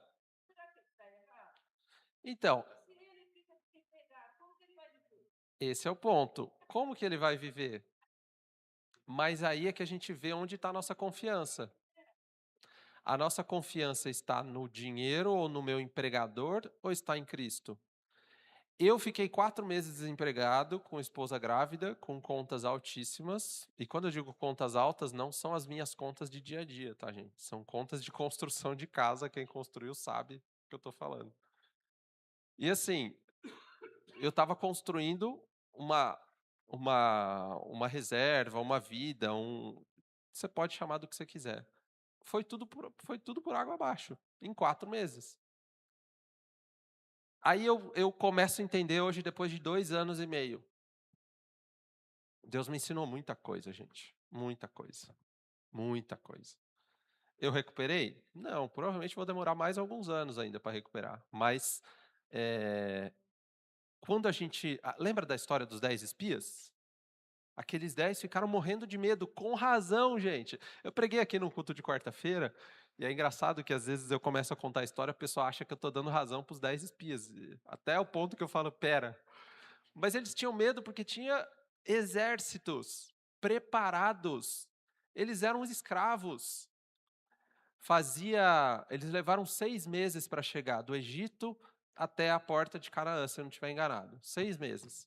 Então, esse é o ponto. Como que ele vai viver? Mas aí é que a gente vê onde está a nossa confiança. A nossa confiança está no dinheiro ou no meu empregador ou está em Cristo? Eu fiquei 4 meses desempregado, com esposa grávida, com contas altíssimas. E quando eu digo contas altas, não são as minhas contas de dia a dia, tá, gente? São contas de construção de casa. Quem construiu sabe o que eu estou falando. E assim, eu estava construindo uma reserva, uma vida, você pode chamar do que você quiser. Foi tudo por água abaixo, em 4 meses. Aí eu começo a entender hoje, depois de 2 anos e meio. Deus me ensinou muita coisa, gente. Muita coisa. Muita coisa. Eu recuperei? Não, provavelmente vou demorar mais alguns anos ainda para recuperar. Mas quando a gente... lembra da história dos 10 espias? Aqueles 10 ficaram morrendo de medo, com razão, gente. Eu preguei aqui no culto de quarta-feira, e é engraçado que às vezes eu começo a contar a história, a pessoa acha que eu estou dando razão para os 10 espias. Até o ponto que eu falo, pera. Mas eles tinham medo porque tinha exércitos preparados. Eles eram os escravos. Eles levaram 6 meses para chegar do Egito até a porta de Canaã, se eu não estiver enganado. 6 meses.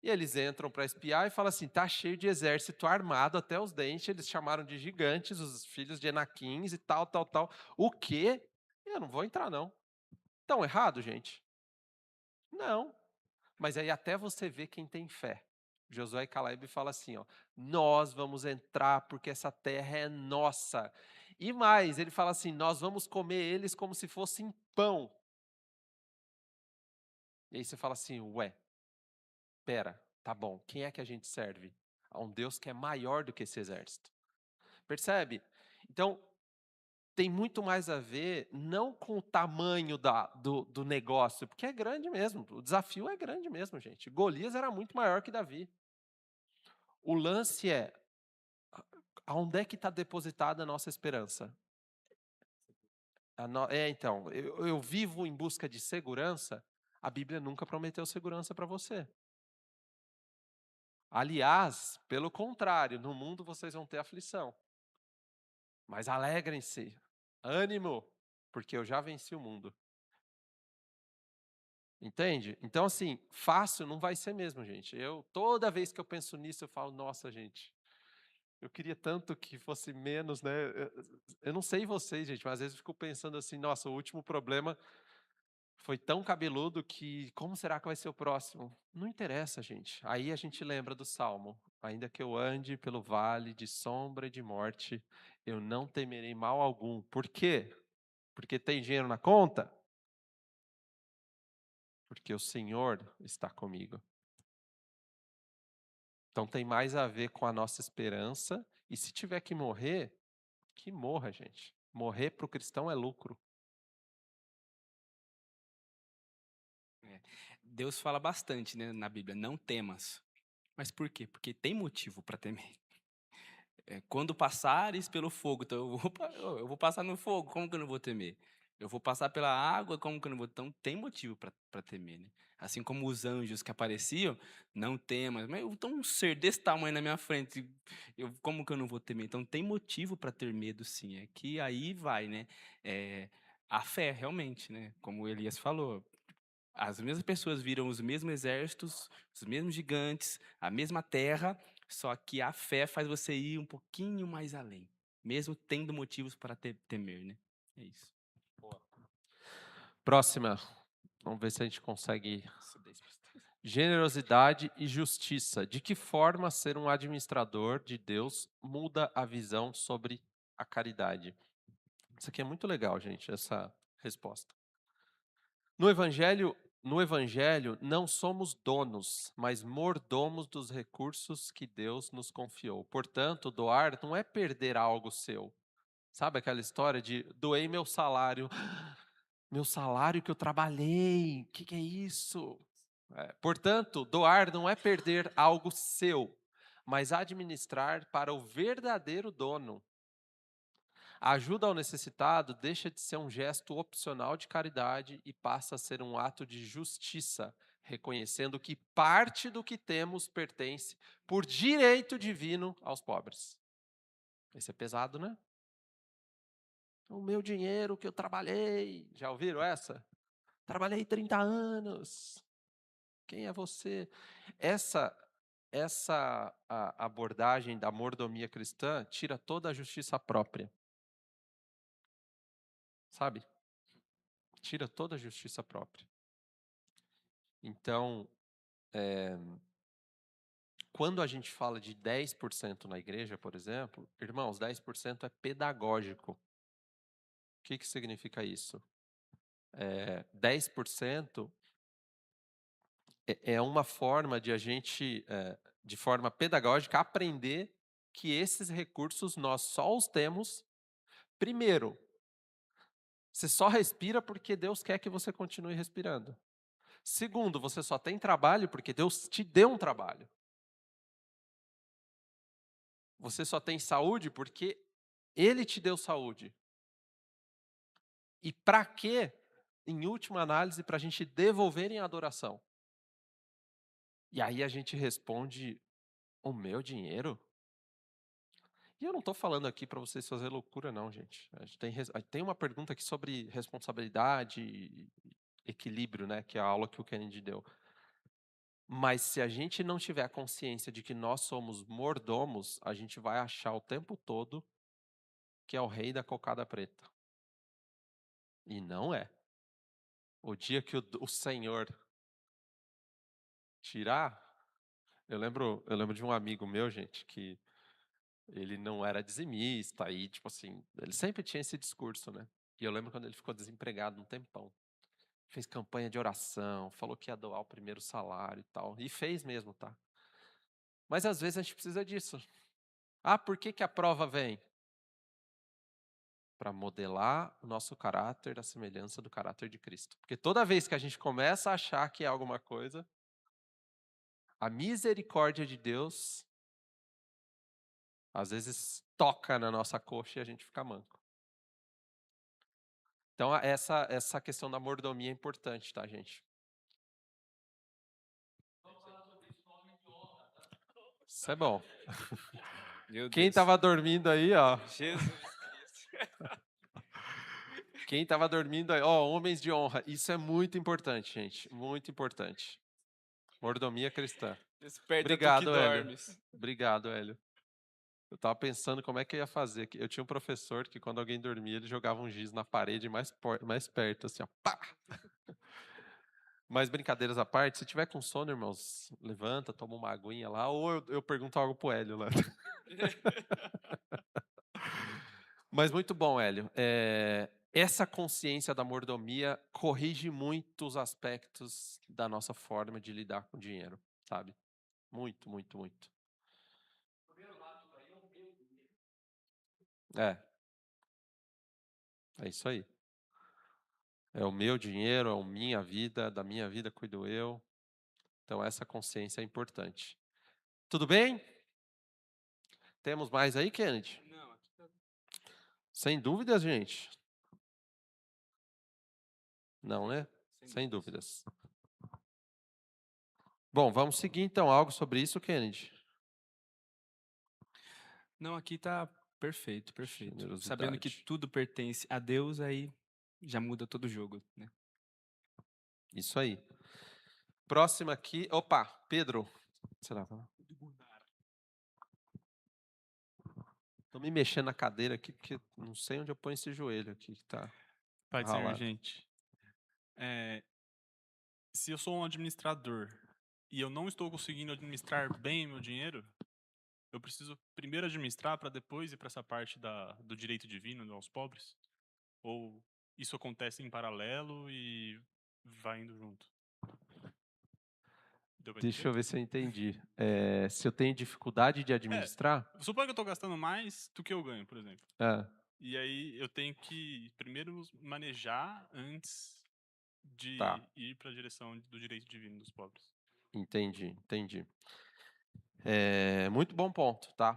E eles entram para espiar e falam assim, tá cheio de exército armado até os dentes, eles chamaram de gigantes, os filhos de Enaquins e tal, tal, tal. O quê? Eu não vou entrar, não. Estão errado, gente? Não. Mas aí até você ver quem tem fé. Josué e Caleb falam assim, ó, nós vamos entrar porque essa terra é nossa. E mais, ele fala assim, nós vamos comer eles como se fossem pão. E aí você fala assim, ué, pera, tá bom, quem é que a gente serve? A um Deus que é maior do que esse exército. Percebe? Então, tem muito mais a ver não com o tamanho do negócio, porque é grande mesmo, o desafio é grande mesmo, gente. Golias era muito maior que Davi. O lance é, aonde é que está depositada a nossa esperança? Então, eu vivo em busca de segurança, a Bíblia nunca prometeu segurança para você. Aliás, pelo contrário, no mundo vocês vão ter aflição. Mas alegrem-se, ânimo, porque eu já venci o mundo. Entende? Então, assim, fácil não vai ser mesmo, gente. Toda vez que eu penso nisso, eu falo, nossa, gente, eu queria tanto que fosse menos, né? Eu não sei vocês, gente, mas às vezes eu fico pensando assim, nossa, o último problema foi tão cabeludo que como será que vai ser o próximo? Não interessa, gente. Aí a gente lembra do Salmo. Ainda que eu ande pelo vale de sombra e de morte, eu não temerei mal algum. Por quê? Porque tem dinheiro na conta? Porque o Senhor está comigo. Então tem mais a ver com a nossa esperança. E se tiver que morrer, que morra, gente. Morrer para o cristão é lucro. Deus fala bastante, né, na Bíblia, não temas. Mas por quê? Porque tem motivo para temer. Quando passares pelo fogo, então eu vou passar no fogo, como que eu não vou temer? Eu vou passar pela água, como que eu não vou? Então tem motivo para temer, né? Assim como os anjos que apareciam, não temas. Mas então um ser desse tamanho na minha frente, como que eu não vou temer? Então tem motivo para ter medo, sim. É que aí vai, né? A fé, realmente, né? Como o Elias falou. As mesmas pessoas viram os mesmos exércitos, os mesmos gigantes, a mesma terra, só que a fé faz você ir um pouquinho mais além, mesmo tendo motivos para temer, né? É isso. Próxima. Vamos ver se a gente consegue. Generosidade e justiça. De que forma ser um administrador de Deus muda a visão sobre a caridade? Isso aqui é muito legal, gente, essa resposta. No Evangelho, não somos donos, mas mordomos dos recursos que Deus nos confiou. Portanto, doar não é perder algo seu. Sabe aquela história de doei meu salário que eu trabalhei, o que é isso? Portanto, doar não é perder algo seu, mas administrar para o verdadeiro dono. A ajuda ao necessitado deixa de ser um gesto opcional de caridade e passa a ser um ato de justiça, reconhecendo que parte do que temos pertence, por direito divino, aos pobres. Isso é pesado, né? O meu dinheiro que eu trabalhei. Já ouviram essa? Trabalhei 30 anos. Quem é você? Essa abordagem da mordomia cristã tira toda a justiça própria. Sabe? Tira toda a justiça própria. Então, quando a gente fala de 10% na igreja, por exemplo, irmãos, 10% é pedagógico. O que significa isso? 10% é uma forma de a gente, de forma pedagógica, aprender que esses recursos nós só os temos, primeiro, você só respira porque Deus quer que você continue respirando. Segundo, você só tem trabalho porque Deus te deu um trabalho. Você só tem saúde porque Ele te deu saúde. E para quê? Em última análise, para a gente devolver em adoração. E aí a gente responde, o meu dinheiro? E eu não estou falando aqui para vocês fazer loucura, não, gente. A gente tem uma pergunta aqui sobre responsabilidade e equilíbrio, né? Que é a aula que o Kennedy deu. Mas se a gente não tiver a consciência de que nós somos mordomos, a gente vai achar o tempo todo que é o rei da cocada preta. E não é. O dia que o Senhor tirar... Eu lembro de um amigo meu, gente, que ele não era dizimista, e tipo assim, ele sempre tinha esse discurso, né? E eu lembro quando ele ficou desempregado um tempão. Fez campanha de oração, falou que ia doar o primeiro salário e tal. E fez mesmo, tá? Mas às vezes a gente precisa disso. Ah, por que a prova vem? Para modelar o nosso caráter à semelhança do caráter de Cristo. Porque toda vez que a gente começa a achar que é alguma coisa, a misericórdia de Deus às vezes toca na nossa coxa e a gente fica manco. Então essa questão da mordomia é importante, tá, gente? Isso é bom. Meu Quem Deus. estava dormindo aí, ó. Jesus. Quem estava dormindo aí, ó, homens de honra. Isso é muito importante, gente. Muito importante. Mordomia cristã. Desperta Obrigado, tu que Hélio. dormes. Obrigado, Hélio. Eu estava pensando como é que eu ia fazer. Eu tinha um professor que quando alguém dormia, ele jogava um giz na parede mais perto, assim, ó. Pá! Mas brincadeiras à parte, se tiver com sono, irmãos, levanta, toma uma aguinha lá, ou eu pergunto algo pro Hélio lá. Mas muito bom, Hélio. Essa consciência da mordomia corrige muitos aspectos da nossa forma de lidar com o dinheiro, sabe? Muito, muito, muito. É isso aí. É o meu dinheiro, é a minha vida, da minha vida cuido eu. Então essa consciência é importante. Tudo bem? Temos mais aí, Kennedy? Não, aqui tá... Sem dúvidas, gente. Não, né? Sem dúvidas. Bom, vamos seguir então. Algo sobre isso, Kennedy? Não, aqui tá perfeito, perfeito. Generosidade. Sabendo que tudo pertence a Deus, aí já muda todo o jogo, né? Isso aí. Próxima aqui. Opa, Pedro. Será? Tô me mexendo na cadeira aqui, porque não sei onde eu ponho esse joelho aqui que tá Pai do Senhor, ralado. gente. Se eu sou um administrador e eu não estou conseguindo administrar bem meu dinheiro, eu preciso primeiro administrar para depois ir para essa parte do direito divino aos pobres? Ou isso acontece em paralelo e vai indo junto? Deu pra Deixa entender? eu ver se eu entendi. Se eu tenho dificuldade de administrar? Suponha que eu estou gastando mais do que eu ganho, por exemplo. É, E aí eu tenho que primeiro manejar antes de Tá. ir para a direção do direito divino dos pobres. entendi. Muito bom ponto, tá?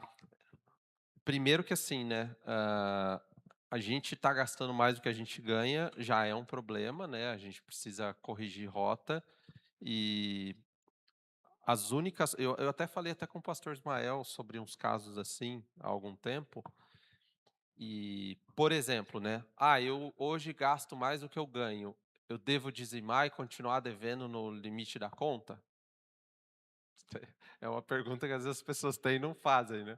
Primeiro que assim, né? A gente está gastando mais do que a gente ganha, já é um problema, né? A gente precisa corrigir rota e as únicas... Eu até falei até com o pastor Ismael sobre uns casos assim, há algum tempo. E, por exemplo, né? Eu hoje gasto mais do que eu ganho. Eu devo dizimar e continuar devendo no limite da conta? É uma pergunta que às vezes as pessoas têm e não fazem, né?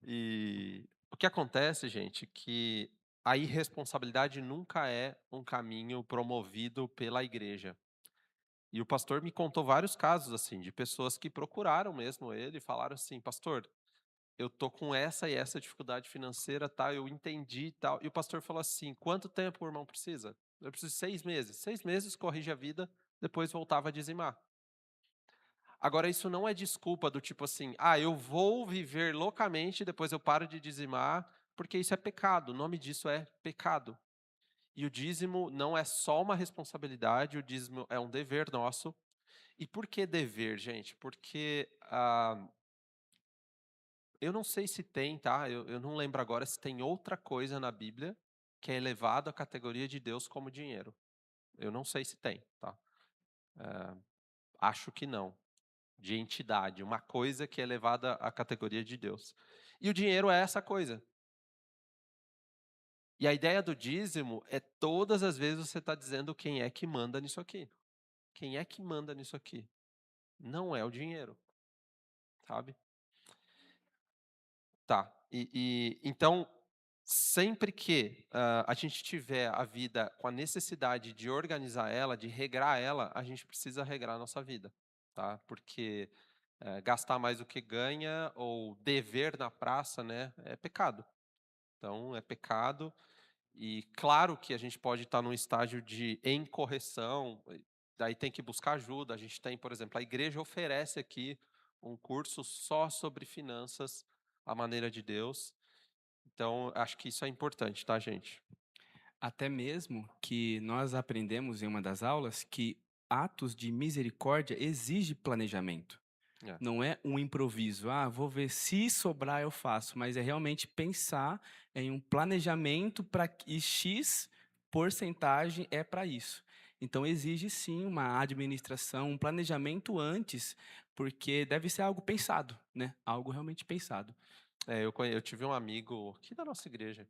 E o que acontece, gente, que a irresponsabilidade nunca é um caminho promovido pela igreja. E o pastor me contou vários casos assim de pessoas que procuraram mesmo ele e falaram assim: "Pastor, eu tô com essa e essa dificuldade financeira, tá? Eu entendi e tal." E o pastor falou assim: "Quanto tempo o irmão precisa?" "Eu preciso de 6 meses." 6 meses, corrige a vida, depois voltava a dizimar. Agora, isso não é desculpa do tipo assim, eu vou viver loucamente, depois eu paro de dizimar, porque isso é pecado. O nome disso é pecado. E o dízimo não é só uma responsabilidade, o dízimo é um dever nosso. E por que dever, gente? Porque eu não sei se tem, tá? Eu não lembro agora se tem outra coisa na Bíblia que é elevado à categoria de Deus como dinheiro. Eu não sei se tem, tá? Acho que não. De entidade, uma coisa que é elevada à categoria de Deus. E o dinheiro é essa coisa. E a ideia do dízimo é todas as vezes você está dizendo quem é que manda nisso aqui. Quem é que manda nisso aqui? Não é o dinheiro, sabe? Tá. Então, sempre que a gente tiver a vida com a necessidade de organizar ela, de regrar ela, a gente precisa regrar a nossa vida, tá? Porque gastar mais do que ganha ou dever na praça, né, é pecado. Então, é pecado. E claro que a gente pode estar num estágio de em correção, daí tem que buscar ajuda. A gente tem, por exemplo, a igreja oferece aqui um curso só sobre finanças, a maneira de Deus. Então, acho que isso é importante, tá, gente? Até mesmo que nós aprendemos em uma das aulas que atos de misericórdia exige planejamento. É. Não é um improviso, vou ver se sobrar eu faço, mas é realmente pensar em um planejamento para que X porcentagem é para isso. Então exige sim uma administração, um planejamento antes, porque deve ser algo pensado, né? Algo realmente pensado. Eu tive um amigo aqui da nossa igreja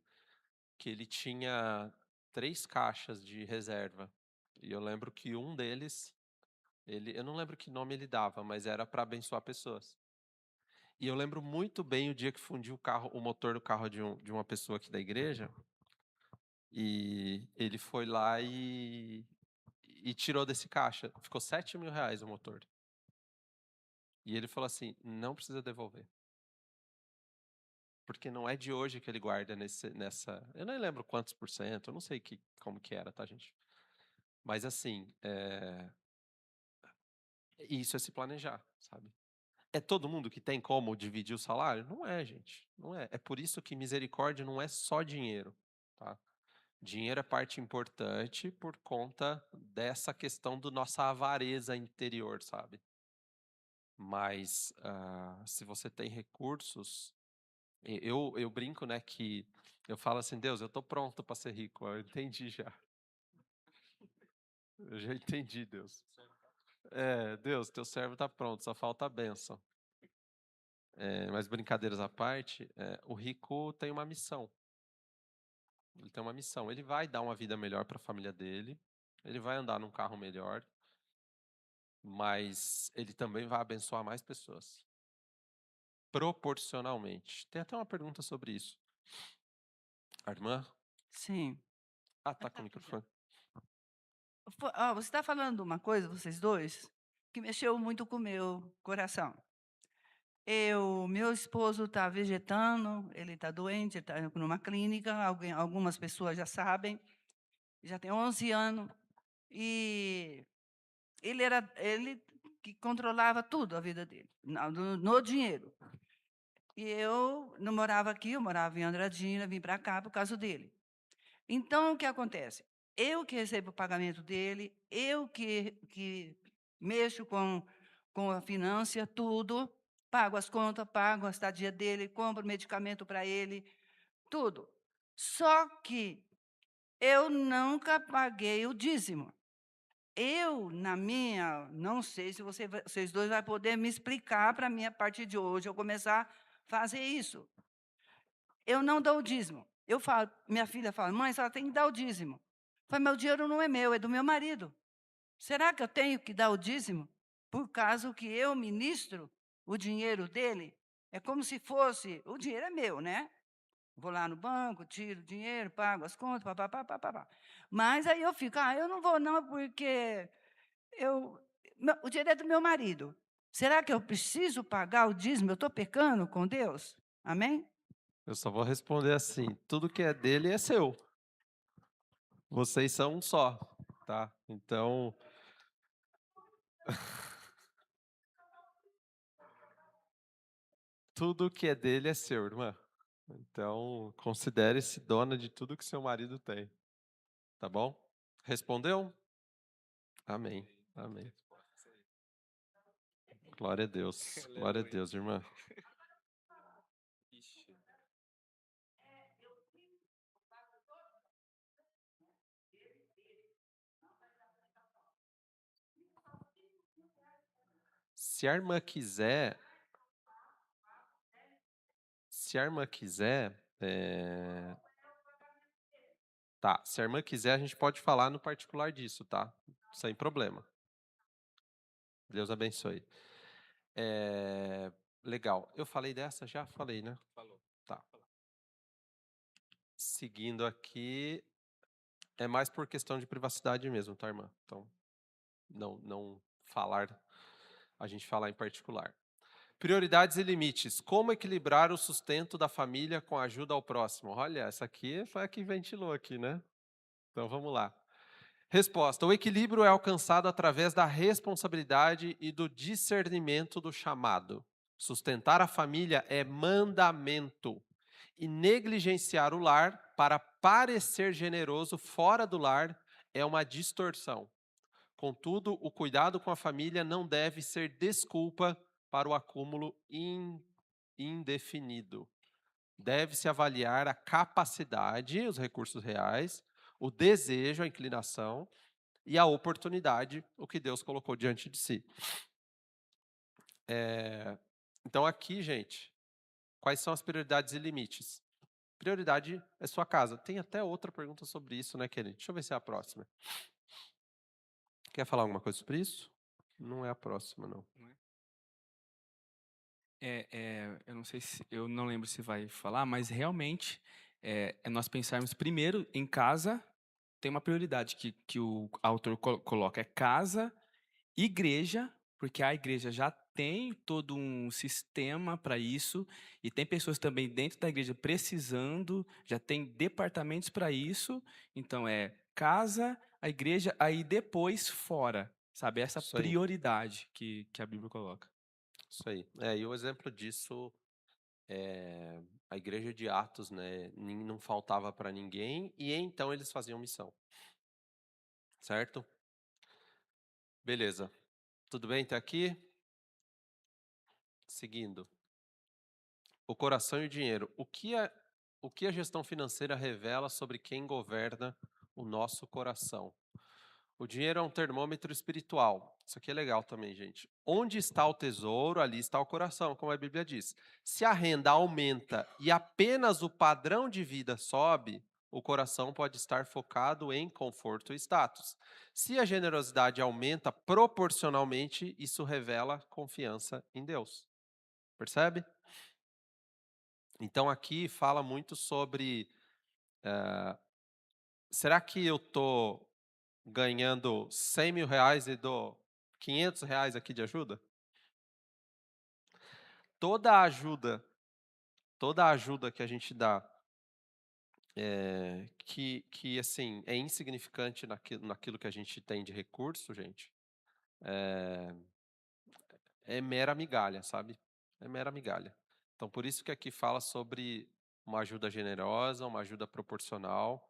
que ele tinha 3 caixas de reserva. E eu lembro que um deles, eu não lembro que nome ele dava, mas era para abençoar pessoas. E eu lembro muito bem o dia que fundiu o motor do carro de uma pessoa aqui da igreja. E ele foi lá e tirou desse caixa. Ficou R$ 7.000 o motor. E ele falou assim: não precisa devolver. Porque não é de hoje que ele guarda nessa. Eu nem lembro quantos por cento, eu não sei como que era, tá, gente? Mas assim, isso é se planejar, sabe? É todo mundo que tem como dividir o salário? Não é, gente. Não é. É por isso que misericórdia não é só dinheiro, tá? Dinheiro é parte importante por conta dessa questão da nossa avareza interior, sabe? Mas se você tem recursos, eu brinco, né, que eu falo assim, Deus, eu tô pronto para ser rico. Eu entendi já. Eu já entendi, Deus. Deus, teu servo tá pronto, só falta a bênção. Mas brincadeiras à parte, o rico tem uma missão. Ele tem uma missão. Ele vai dar uma vida melhor para a família dele. Ele vai andar num carro melhor. Mas ele também vai abençoar mais pessoas. Proporcionalmente. Tem até uma pergunta sobre isso. A irmã? Sim. Tá com o microfone. Você está falando uma coisa, vocês dois, que mexeu muito com o meu coração. Meu esposo está vegetando, ele está doente, ele está numa clínica, algumas pessoas já sabem, já tem 11 anos, e ele que controlava tudo a vida dele, no dinheiro. E eu não morava aqui, eu morava em Andradina, vim para cá por causa dele. Então, o que acontece? Eu que recebo o pagamento dele, eu que mexo com a finança, tudo, pago as contas, pago a estadia dele, compro medicamento para ele, tudo. Só que eu nunca paguei o dízimo. Não sei se vocês dois vão poder me explicar para mim, a partir de hoje, eu começar a fazer isso. Eu não dou o dízimo. Eu falo, minha filha fala, mãe, você tem que dar o dízimo. Eu falo, meu dinheiro não é meu, é do meu marido. Será que eu tenho que dar o dízimo? Por causa que eu ministro o dinheiro dele? É como se fosse, o dinheiro é meu, né? Vou lá no banco, tiro o dinheiro, pago as contas, papapá. Mas aí eu fico, eu não vou não, porque o dinheiro é do meu marido. Será que eu preciso pagar o dízimo? Eu estou pecando com Deus? Amém? Eu só vou responder assim: tudo que é dele é seu. Vocês são um só, tá? Então. Tudo que é dele é seu, irmã. Então, considere-se dona de tudo que seu marido tem. Tá bom? Respondeu? Amém. Amém. Glória a Deus. Glória a Deus, irmã. Se a irmã quiser, tá, se a irmã quiser, a gente pode falar no particular disso, tá? Sem problema. Deus abençoe. Legal. Eu falei dessa? Já falei, né? Falou. Tá. Seguindo aqui, é mais por questão de privacidade mesmo, tá, irmã? Então, não falar, a gente falar em particular. Prioridades e limites. Como equilibrar o sustento da família com a ajuda ao próximo? Olha, essa aqui foi a que ventilou aqui, né? Então, vamos lá. Resposta. O equilíbrio é alcançado através da responsabilidade e do discernimento do chamado. Sustentar a família é mandamento. E negligenciar o lar para parecer generoso fora do lar é uma distorção. Contudo, o cuidado com a família não deve ser desculpa para o acúmulo indefinido. Deve-se avaliar a capacidade, os recursos reais, o desejo, a inclinação e a oportunidade, o que Deus colocou diante de si. Então aqui, gente, quais são as prioridades e limites? Prioridade é sua casa. Tem até outra pergunta sobre isso, né, Kelly? Deixa eu ver se é a próxima. Quer falar alguma coisa sobre isso? Não é a próxima, não. Eu não sei se, eu não lembro se vai falar, mas realmente é nós pensarmos primeiro em casa. Tem uma prioridade que o autor coloca, é casa, igreja, porque a igreja já tem todo um sistema para isso, e tem pessoas também dentro da igreja precisando, já tem departamentos para isso. Então é casa, a igreja, aí depois fora, sabe? Essa Isso aí. prioridade que a Bíblia coloca. Isso aí. E o exemplo disso é a igreja de Atos, né? Não faltava para ninguém e então eles faziam missão. Certo? Beleza. Tudo bem até aqui? Seguindo. O coração e o dinheiro. O que a gestão financeira revela sobre quem governa o nosso coração? O dinheiro é um termômetro espiritual. Isso aqui é legal também, gente. Onde está o tesouro, ali está o coração, como a Bíblia diz. Se a renda aumenta e apenas o padrão de vida sobe, o coração pode estar focado em conforto e status. Se a generosidade aumenta proporcionalmente, isso revela confiança em Deus. Percebe? Então aqui fala muito sobre será que eu estou ganhando 100 mil reais e dou 500 reais aqui de ajuda? Toda a ajuda que a gente dá, que assim, é insignificante naquilo que a gente tem de recurso, gente, é mera migalha, sabe? É mera migalha. Então, por isso que aqui fala sobre uma ajuda generosa, uma ajuda proporcional,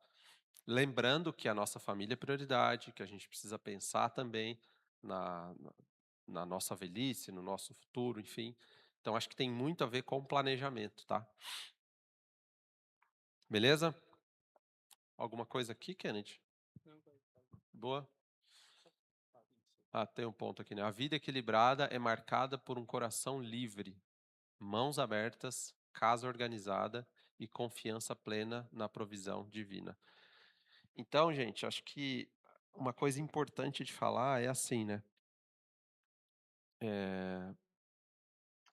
lembrando que a nossa família é prioridade, que a gente precisa pensar também na nossa velhice, no nosso futuro, enfim. Então, acho que tem muito a ver com planejamento, tá? Beleza? Alguma coisa aqui, Kennedy? Boa? Tem um ponto aqui, né? A vida equilibrada é marcada por um coração livre, mãos abertas, casa organizada e confiança plena na provisão divina. Então, gente, acho que uma coisa importante de falar é assim, né?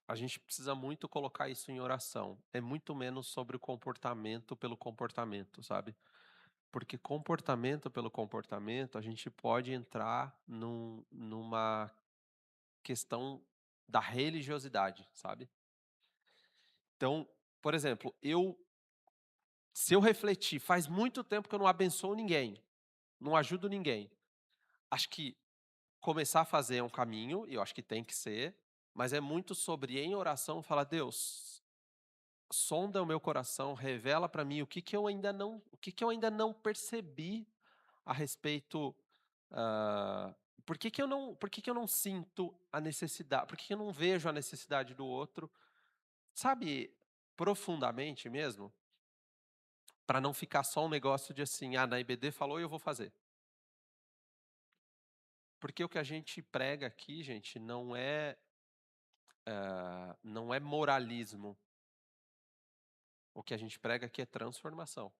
A gente precisa muito colocar isso em oração. É muito menos sobre o comportamento pelo comportamento, sabe? Porque comportamento pelo comportamento, a gente pode entrar numa questão da religiosidade, sabe? Então, por exemplo, se eu refletir, faz muito tempo que eu não abençoo ninguém, não ajudo ninguém. Acho que começar a fazer é um caminho, e eu acho que tem que ser, mas é muito sobre, em oração, falar: Deus, sonda o meu coração, revela para mim o que eu ainda não percebi a respeito. Por que que eu não sinto a necessidade? Por que que eu não vejo a necessidade do outro? Sabe, profundamente mesmo, para não ficar só um negócio de assim, na IBD falou e eu vou fazer. Porque o que a gente prega aqui, gente, não é moralismo. O que a gente prega aqui é transformação.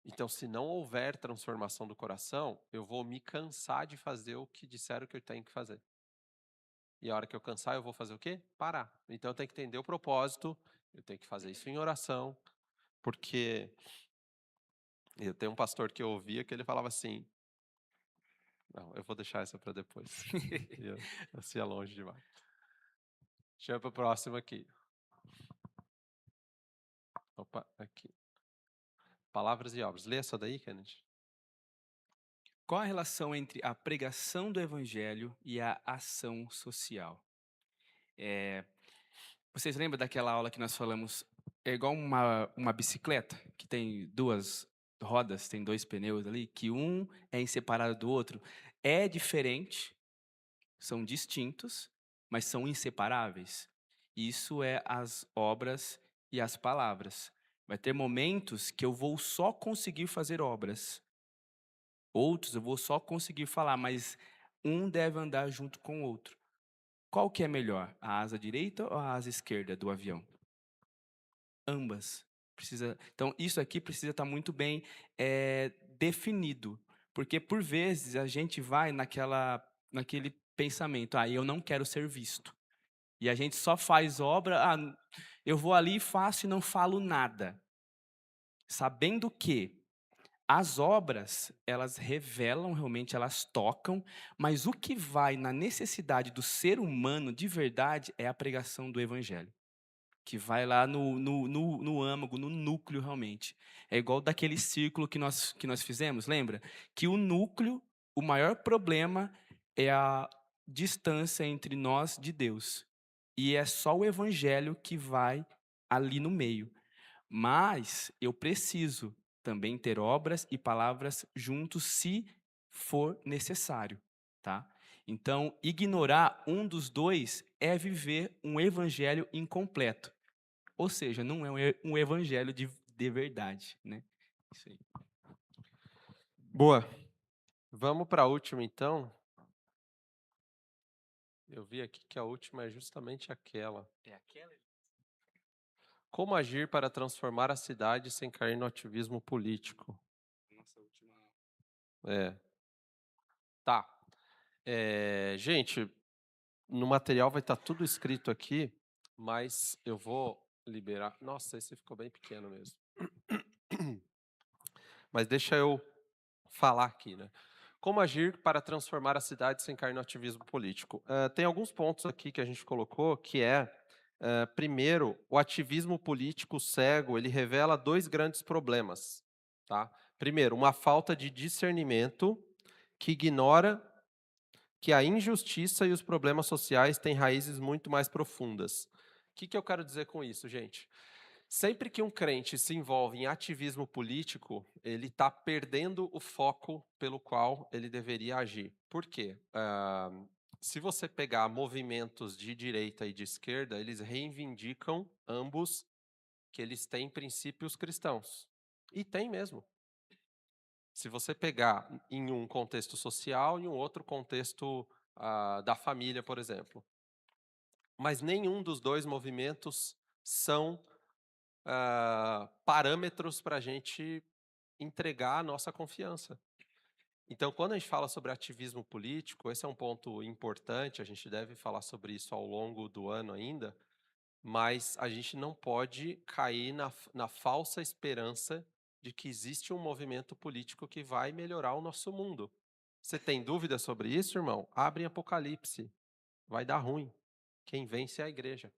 Então, se não houver transformação do coração, eu vou me cansar de fazer o que disseram que eu tenho que fazer. E a hora que eu cansar, eu vou fazer o quê? Parar. Então, eu tenho que entender o propósito, eu tenho que fazer isso em oração, porque eu tenho um pastor que eu ouvia que ele falava assim, não, eu vou deixar essa para depois. Assim é longe demais. Deixa eu ir para o próximo aqui. Opa, aqui. Palavras e obras. Lê essa daí, Kennedy. Qual a relação entre a pregação do evangelho e a ação social? Vocês lembram daquela aula que nós falamos? É igual uma bicicleta, que tem duas rodas, tem dois pneus ali, que um é inseparável do outro. É diferente, são distintos, mas são inseparáveis. Isso é as obras e as palavras. Vai ter momentos que eu vou só conseguir fazer obras. Outros eu vou só conseguir falar, mas um deve andar junto com o outro. Qual que é melhor, a asa direita ou a asa esquerda do avião? Ambas. Então, isso aqui precisa estar muito bem definido, porque por vezes a gente vai naquele pensamento, eu não quero ser visto. E a gente só faz obra, eu vou ali, faço e não falo nada. Sabendo que as obras, elas revelam, realmente elas tocam, mas o que vai na necessidade do ser humano de verdade é a pregação do evangelho. Que vai lá no âmago, no núcleo realmente. É igual daquele círculo que nós fizemos, lembra? Que o núcleo, o maior problema é a distância entre nós de Deus. E é só o evangelho que vai ali no meio. Mas eu preciso também ter obras e palavras juntos se for necessário, tá? Então, ignorar um dos dois é viver um evangelho incompleto. Ou seja, não é um evangelho de verdade, né? Isso aí. Boa. Vamos para a última, então. Eu vi aqui que a última é justamente aquela. É aquela? Como agir para transformar a cidade sem cair no ativismo político? Nossa última. Tá. Gente, no material vai estar tudo escrito aqui, mas eu vou liberar. Nossa, esse ficou bem pequeno mesmo. Mas deixa eu falar aqui, né? Como agir para transformar a cidade sem cair no ativismo político? Tem alguns pontos aqui que a gente colocou, que primeiro, o ativismo político cego, ele revela dois grandes problemas. Tá? Primeiro, uma falta de discernimento que ignora que a injustiça e os problemas sociais têm raízes muito mais profundas. O que eu quero dizer com isso, gente? Sempre que um crente se envolve em ativismo político, ele está perdendo o foco pelo qual ele deveria agir. Por quê? Se você pegar movimentos de direita e de esquerda, eles reivindicam ambos que eles têm princípios cristãos. E tem mesmo. Se você pegar em um contexto social e em um outro contexto da família, por exemplo. Mas nenhum dos dois movimentos são parâmetros para a gente entregar a nossa confiança. Então, quando a gente fala sobre ativismo político, esse é um ponto importante, a gente deve falar sobre isso ao longo do ano ainda, mas a gente não pode cair na falsa esperança de que existe um movimento político que vai melhorar o nosso mundo. Você tem dúvida sobre isso, irmão? Abre em Apocalipse. Vai dar ruim. Quem vence é a igreja.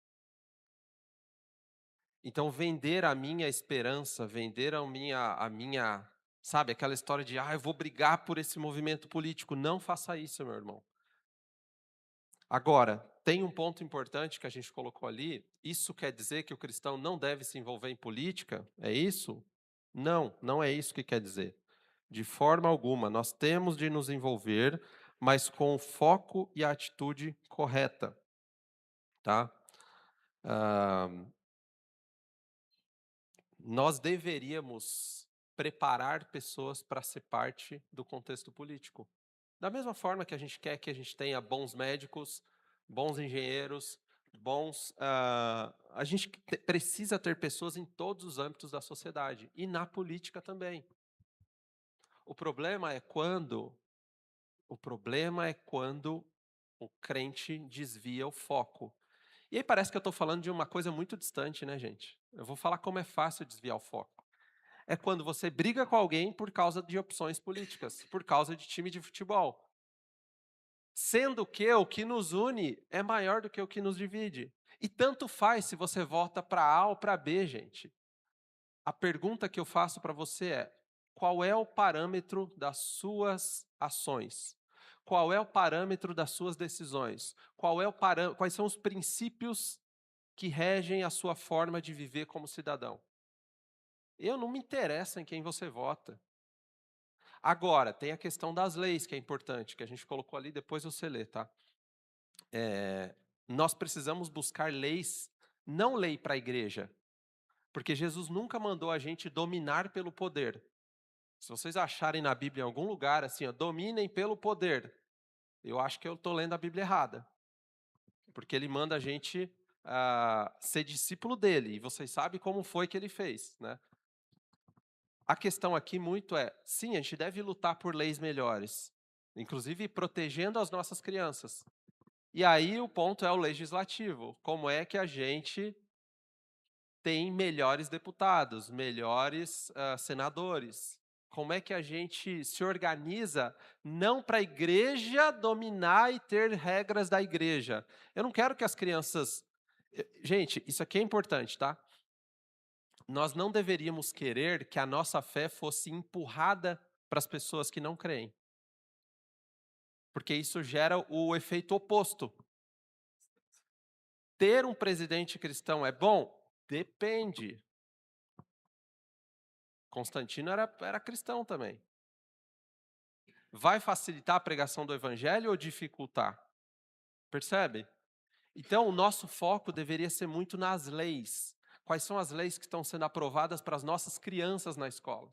Então, vender a minha esperança, vender a minha, sabe, aquela história de, eu vou brigar por esse movimento político. Não faça isso, meu irmão. Agora, tem um ponto importante que a gente colocou ali. Isso quer dizer que o cristão não deve se envolver em política? É isso? Não, não é isso que quer dizer. De forma alguma, nós temos de nos envolver, mas com o foco e a atitude correta, tá? Ah, nós deveríamos preparar pessoas para ser parte do contexto político. Da mesma forma que a gente quer que a gente tenha bons médicos, bons engenheiros, a gente precisa ter pessoas em todos os âmbitos da sociedade e na política também. O problema é quando o crente desvia o foco. E aí parece que eu estou falando de uma coisa muito distante, né, gente? Eu vou falar como é fácil desviar o foco. É quando você briga com alguém por causa de opções políticas, por causa de time de futebol. Sendo que o que nos une é maior do que o que nos divide. E tanto faz se você vota para A ou para B, gente. A pergunta que eu faço para você é: qual é o parâmetro das suas ações? Qual é o parâmetro das suas decisões? Quais são os princípios que regem a sua forma de viver como cidadão? Eu não me interessa em quem você vota. Agora, tem a questão das leis, que é importante, que a gente colocou ali, depois você lê, tá? Nós precisamos buscar leis, não lei para a igreja, porque Jesus nunca mandou a gente dominar pelo poder. Se vocês acharem na Bíblia em algum lugar assim, ó, dominem pelo poder, eu acho que eu estou lendo a Bíblia errada. Porque ele manda a gente ser discípulo dele, e vocês sabem como foi que ele fez, né? A questão aqui muito é, sim, a gente deve lutar por leis melhores, inclusive protegendo as nossas crianças. E aí o ponto é o legislativo. Como é que a gente tem melhores deputados, melhores senadores? Como é que a gente se organiza não para a igreja dominar e ter regras da igreja? Eu não quero que as crianças... Gente, isso aqui é importante, tá? Nós não deveríamos querer que a nossa fé fosse empurrada para as pessoas que não creem. Porque isso gera o efeito oposto. Ter um presidente cristão é bom? Depende. Constantino era cristão também. Vai facilitar a pregação do evangelho ou dificultar? Percebe? Então, o nosso foco deveria ser muito nas leis. Quais são as leis que estão sendo aprovadas para as nossas crianças na escola?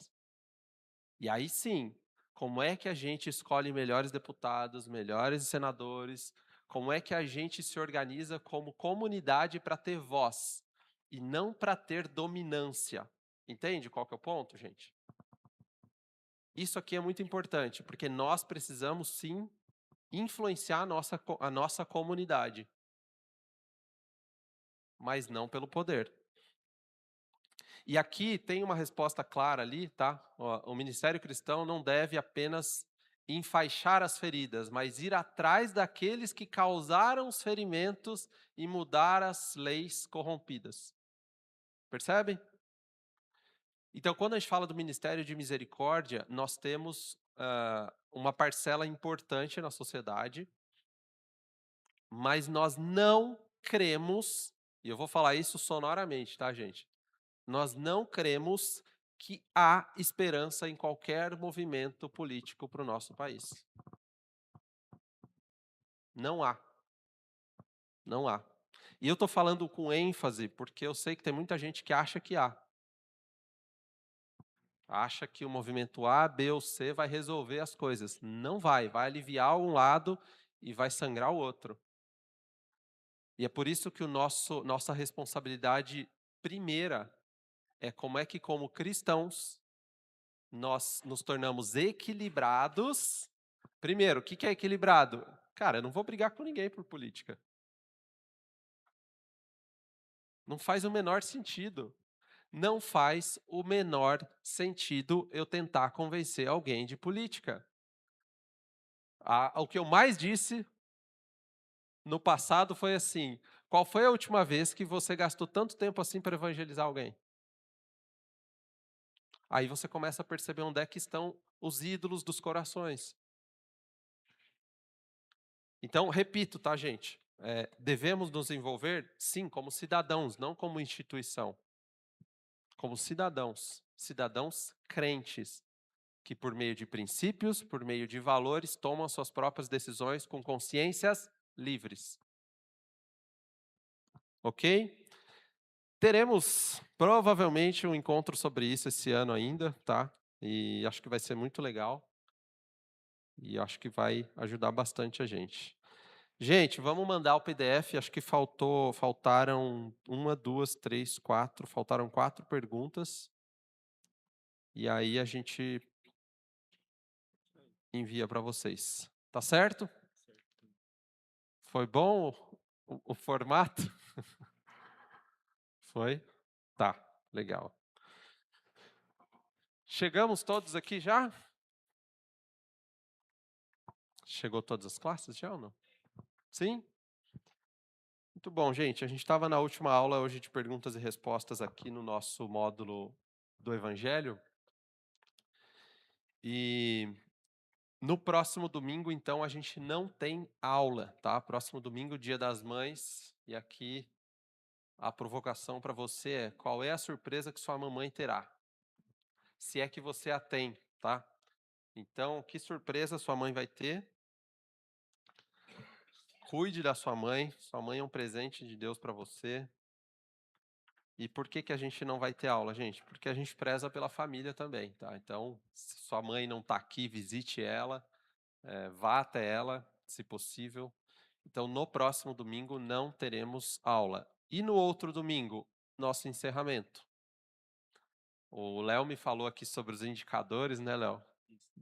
E aí sim, como é que a gente escolhe melhores deputados, melhores senadores? Como é que a gente se organiza como comunidade para ter voz e não para ter dominância? Entende qual que é o ponto, gente? Isso aqui é muito importante, porque nós precisamos sim influenciar a nossa comunidade, mas não pelo poder. E aqui tem uma resposta clara ali, tá? O ministério cristão não deve apenas enfaixar as feridas, mas ir atrás daqueles que causaram os ferimentos e mudar as leis corrompidas. Percebem? Então, quando a gente fala do ministério de misericórdia, nós temos uma parcela importante na sociedade, mas nós não cremos, e eu vou falar isso sonoramente, tá, gente? Nós não cremos que há esperança em qualquer movimento político para o nosso país. Não há. Não há. E eu estou falando com ênfase porque eu sei que tem muita gente que acha que há. Acha que o movimento A, B ou C vai resolver as coisas. Não vai. Vai aliviar um lado e vai sangrar o outro. E é por isso que nossa responsabilidade primeira é como é que, como cristãos, nós nos tornamos equilibrados. Primeiro, o que é equilibrado? Cara, eu não vou brigar com ninguém por política. Não faz o menor sentido. Não faz o menor sentido eu tentar convencer alguém de política. O que eu mais disse no passado foi assim: qual foi a última vez que você gastou tanto tempo assim para evangelizar alguém? Aí você começa a perceber onde é que estão os ídolos dos corações. Então, repito, tá, gente? Devemos nos envolver, sim, como cidadãos, não como instituição. Como cidadãos. cidadãos crentes, que por meio de princípios, por meio de valores, tomam suas próprias decisões com consciências livres. Ok? Teremos provavelmente um encontro sobre isso esse ano ainda, tá? E acho que vai ser muito legal. E acho que vai ajudar bastante a gente. Gente, vamos mandar o PDF. Acho que faltaram 1, 2, 3, 4. Faltaram 4 perguntas. E aí a gente envia para vocês. Tá certo? Foi bom o formato? Foi? Tá, legal. Chegamos todos aqui já? Chegou todas as classes já ou não? Sim? Muito bom, gente. A gente estava na última aula hoje de perguntas e respostas aqui no nosso módulo do Evangelho. E no próximo domingo, então, a gente não tem aula, tá? Próximo domingo, Dia das Mães. E aqui a provocação para você é: qual é a surpresa que sua mamãe terá? Se é que você a tem, tá? Então, que surpresa sua mãe vai ter? Cuide da sua mãe é um presente de Deus para você. E por que que a gente não vai ter aula, gente? Porque a gente preza pela família também, tá? Então, se sua mãe não está aqui, visite ela, vá até ela, se possível. Então, no próximo domingo não teremos aula. E no outro domingo, nosso encerramento. O Léo me falou aqui sobre os indicadores, né, Léo?